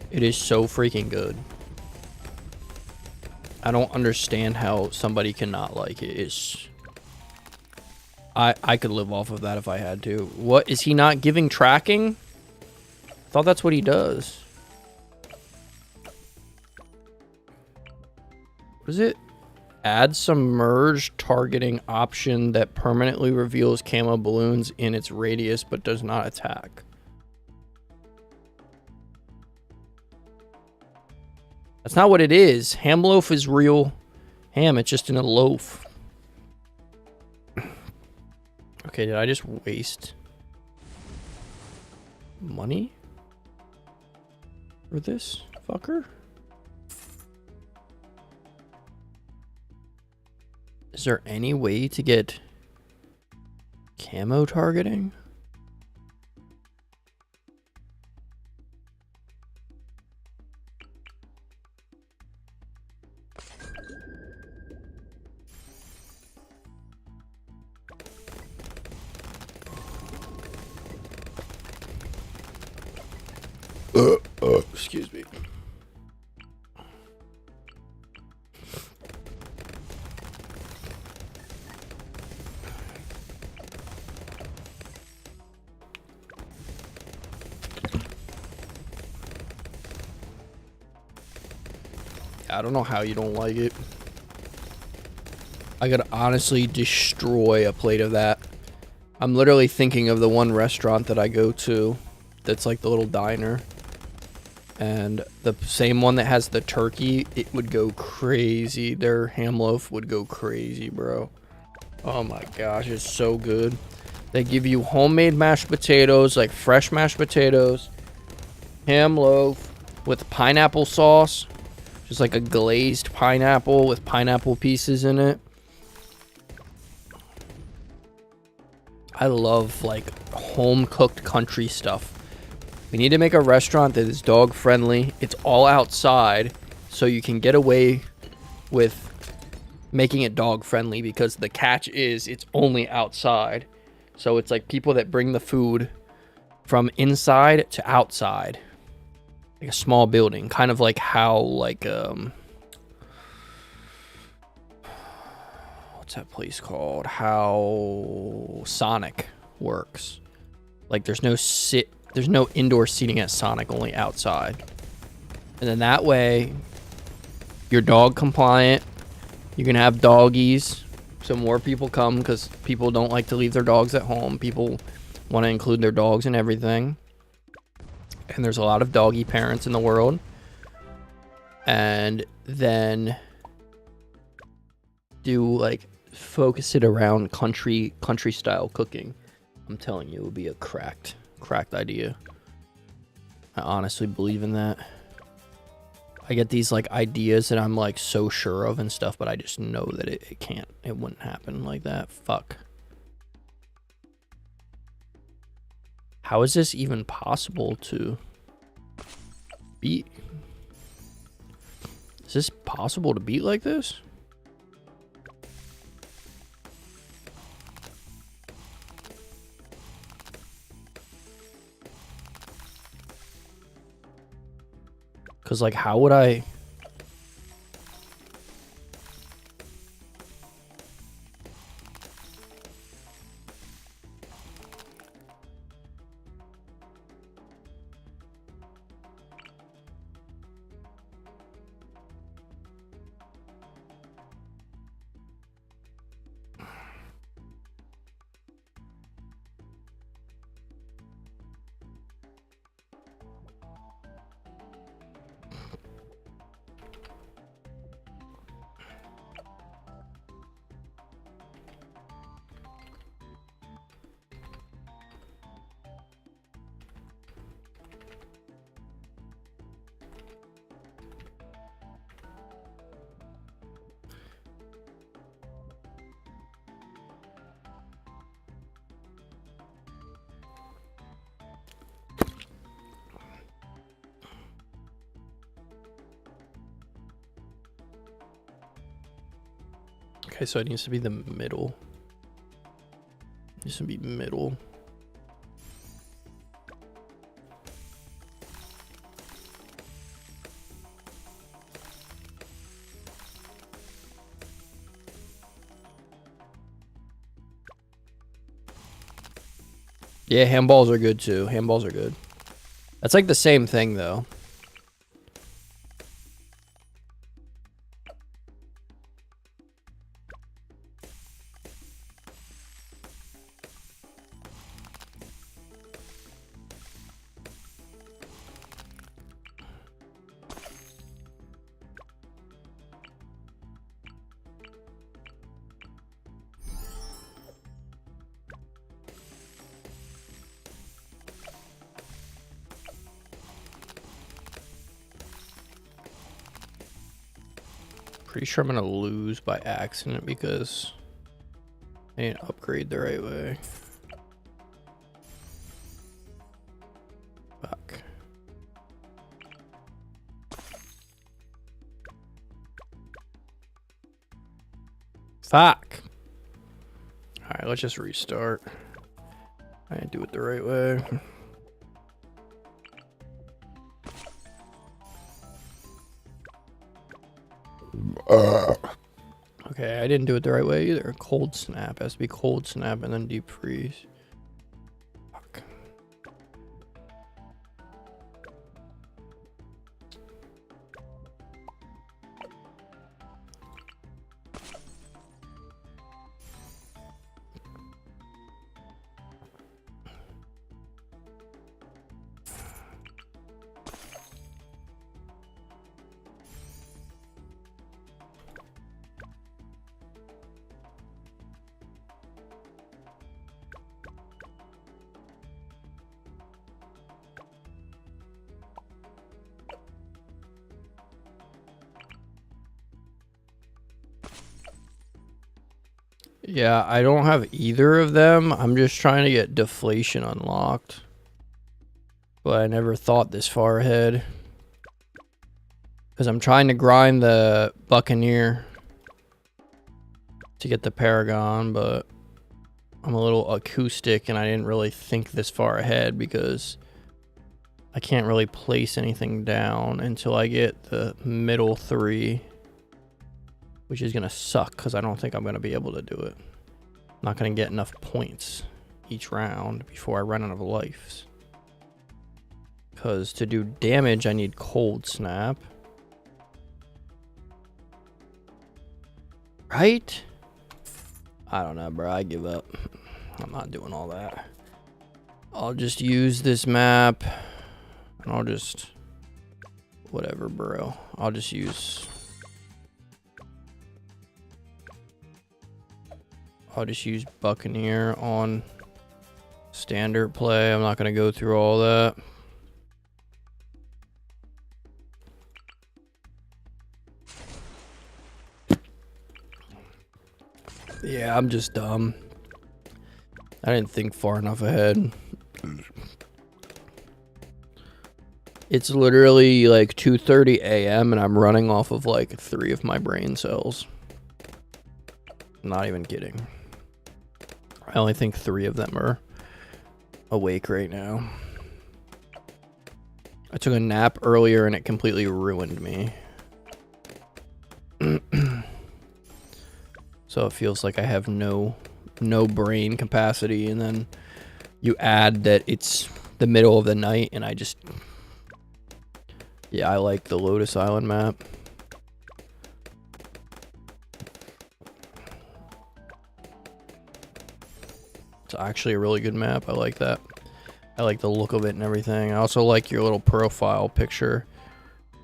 A: It is so freaking good. I don't understand how somebody cannot like it. It's... I could live off of that if I had to. What? Is he not giving tracking? I thought that's what he does. What is it? Add submerged targeting option that permanently reveals camo balloons in its radius but does not attack. That's not what it is. Ham loaf is real ham. It's just in a loaf. Okay, did I just waste money for this fucker? Is there any way to get camo targeting? Excuse me. I don't know how you don't like it. I could honestly destroy a plate of that. I'm literally thinking of the one restaurant that I go to that's like the little diner. And the same one that has the turkey, it would go crazy. Their ham loaf would go crazy, bro. Oh my gosh, it's so good. They give you homemade mashed potatoes, like fresh mashed potatoes, ham loaf with pineapple sauce, just like a glazed pineapple with pineapple pieces in it. I love like home cooked country stuff. We need to make a restaurant that is dog friendly. It's all outside, so you can get away with making it dog friendly, because the catch is it's only outside. So it's like people that bring the food from inside to outside, like a small building, kind of like how like what's that place called? How Sonic works. Like there's no indoor seating at Sonic, only outside. And then that way you're dog compliant. You can have doggies, so more people come, because people don't like to leave their dogs at home. People want to include their dogs in everything. And there's a lot of doggy parents in the world. And then do like focus it around country style cooking. I'm telling you, it would be a cracked idea. I honestly believe in that. I get these like ideas that I'm like so sure of and stuff, but I just know that it wouldn't happen like that. Fuck. How is this even possible to beat? Is this possible to beat like this? Because, like, how would I... Okay, so it needs to be the middle. It needs to be middle. Yeah, handballs are good too. Handballs are good. That's like the same thing though. Pretty sure I'm gonna lose by accident because I didn't upgrade the right way. Fuck. Fuck. Alright, let's just restart. I didn't do it the right way. Okay, I didn't do it the right way either. Cold snap. It has to be cold snap and then deep freeze. Fuck. Yeah, I don't have either of them. I'm just trying to get deflation unlocked. But I never thought this far ahead. Because I'm trying to grind the Buccaneer to get the Paragon, but I'm a little acoustic and I didn't really think this far ahead because I can't really place anything down until I get the middle 3. Which is going to suck because I don't think I'm going to be able to do it. I'm not going to get enough points each round before I run out of lives. Because to do damage, I need cold snap. Right? I don't know, bro. I give up. I'm not doing all that. I'll just use this map. And I'll just... Whatever, bro. I'll just use... I'll just use Buccaneer on standard play. I'm not going to go through all that. Yeah, I'm just dumb. I didn't think far enough ahead. It's literally like 2:30 a.m. and I'm running off of like 3 of my brain cells. Not even kidding. I only think 3 of them are awake right now. I took a nap earlier and it completely ruined me. So it feels like I have no brain capacity, and then you add that it's the middle of the night and I just... Yeah, I like the Lotus Island map. It's actually a really good map. I like that. I like the look of it and everything. I also like your little profile picture.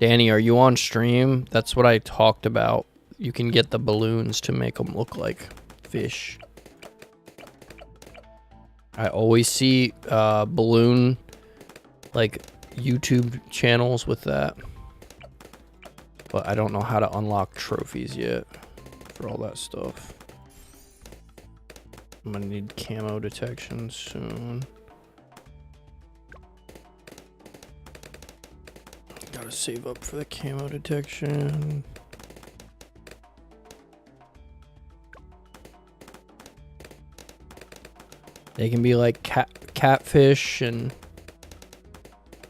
A: Danny, are you on stream? That's what I talked about. You can get the balloons to make them look like fish. I always see balloon like YouTube channels with that. But I don't know how to unlock trophies yet for all that stuff. I'm gonna need camo detection soon. Gotta save up for the camo detection. They can be like catfish and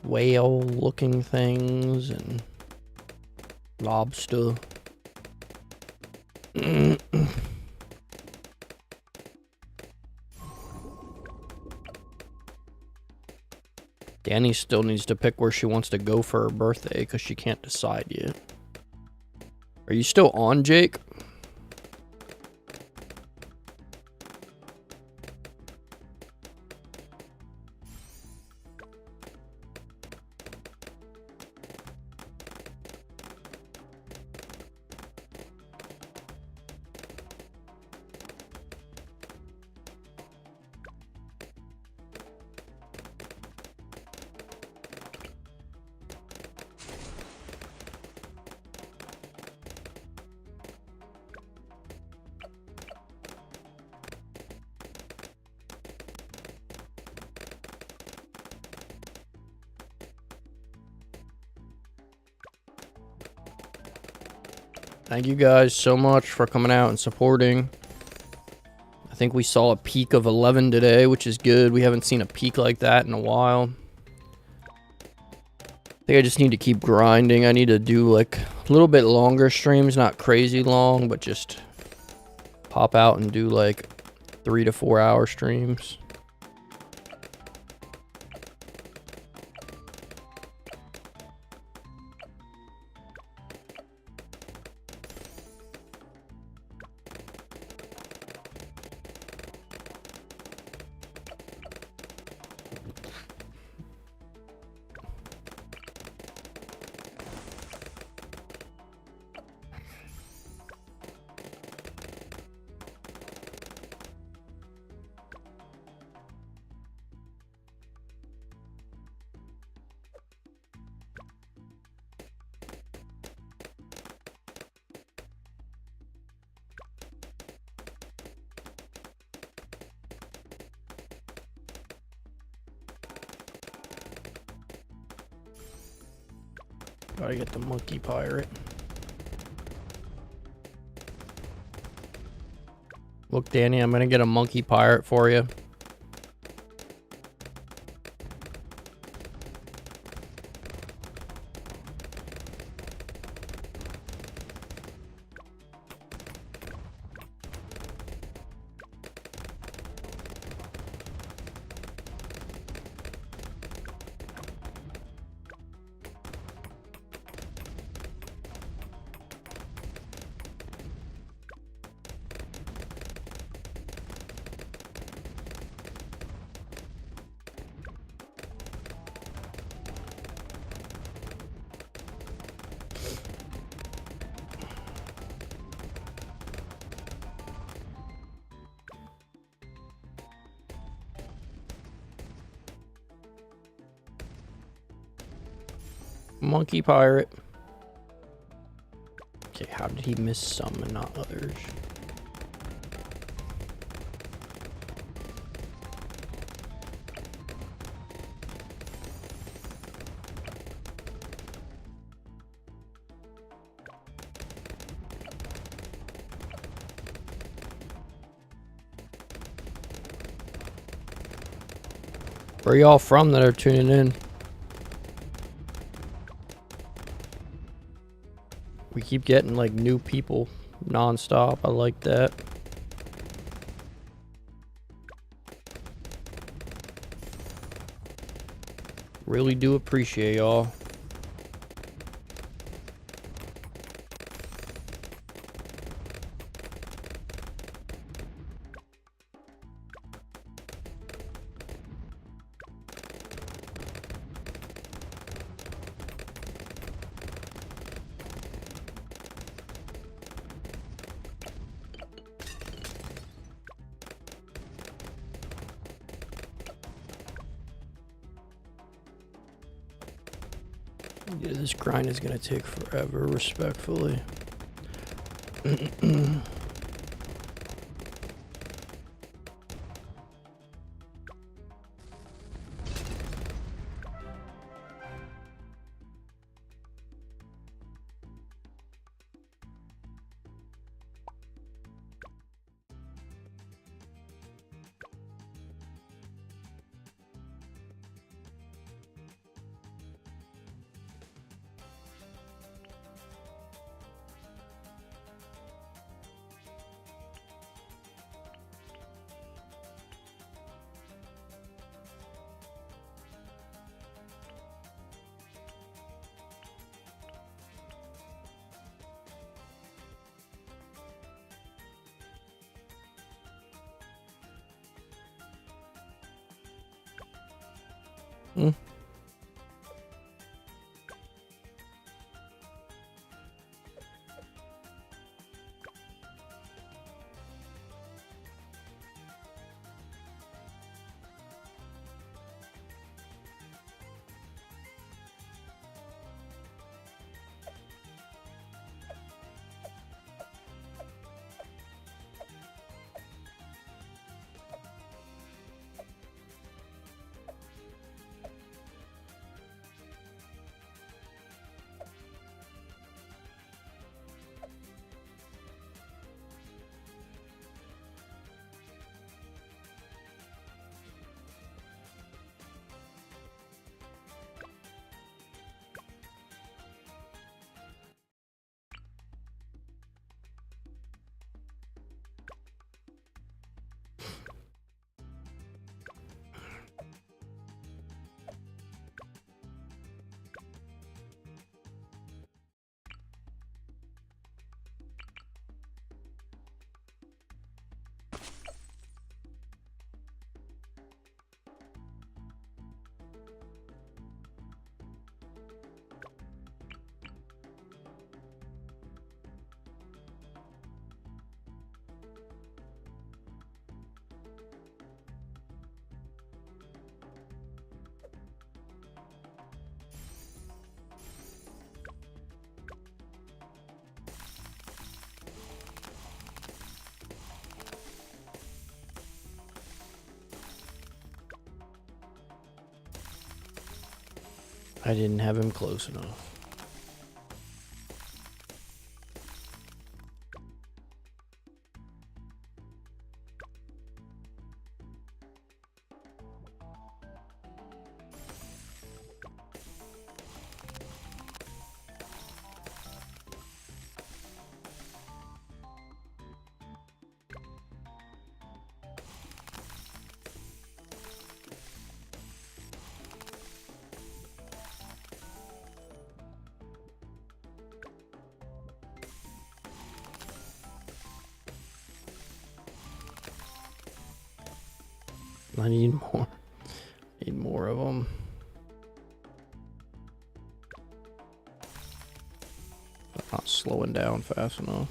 A: whale looking things and lobster. Danny still needs to pick where she wants to go for her birthday because she can't decide yet. Are you still on, Jake? Thank you guys so much for coming out and supporting. I think we saw a peak of 11 today, which is good. We haven't seen a peak like that in a while. I think I just need to keep grinding. I need to do like a little bit longer streams, not crazy long, but just pop out and do like 3 to 4 hour streams. Gotta get the monkey pirate. Look, Danny, I'm gonna get a monkey pirate for you. Monkey pirate. Okay, how did he miss some and not others? Where y'all from that are tuning in? We keep getting like new people non-stop. I like that. Really do appreciate y'all. Yeah, this grind is gonna take forever, respectfully. Hmm. I didn't have him close enough. I need more. Need more of them. I'm not slowing down fast enough.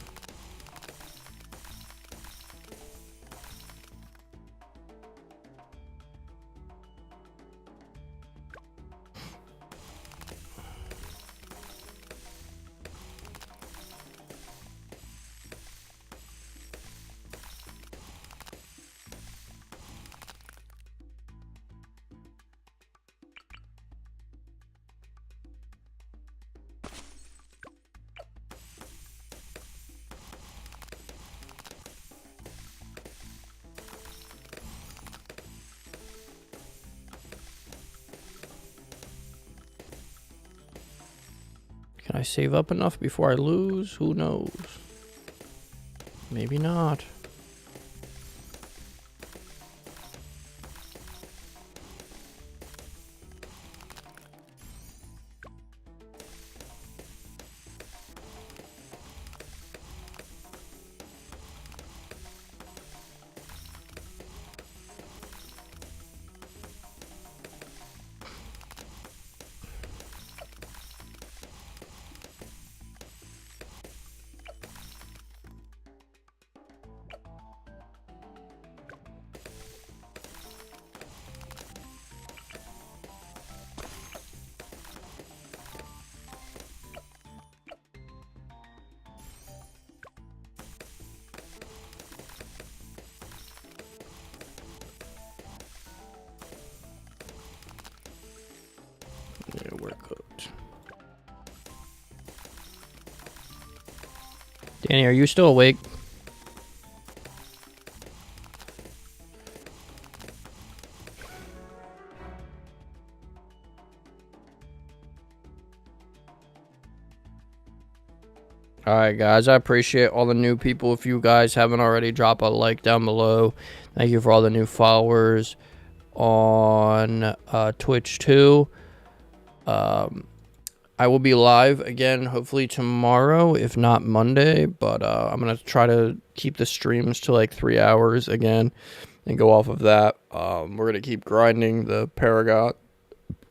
A: Can I save up enough before I lose? Who knows? Maybe not. Yeah, we're cooked. Danny, are you still awake? Alright guys, I appreciate all the new people. If you guys haven't already, drop a like down below. Thank you for all the new followers on Twitch too. I will be live again hopefully tomorrow, if not Monday, but I'm going to try to keep the streams to like 3 hours again and go off of that. We're going to keep grinding the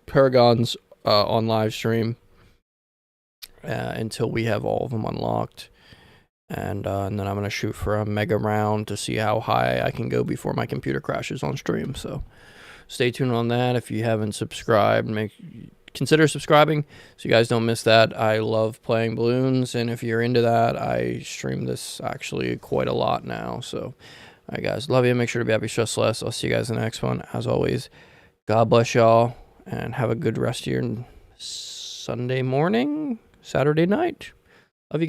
A: Paragons on live stream until we have all of them unlocked. And then I'm going to shoot for a mega round to see how high I can go before my computer crashes on stream. So stay tuned on that. If you haven't subscribed, consider subscribing so you guys don't miss that. I love playing balloons, and if you're into that, I stream this actually quite a lot now. So, all right, guys, love you. Make sure to be happy, stress less. I'll see you guys in the next one. As always, God bless y'all, and have a good rest of your Sunday morning, Saturday night. Love you guys.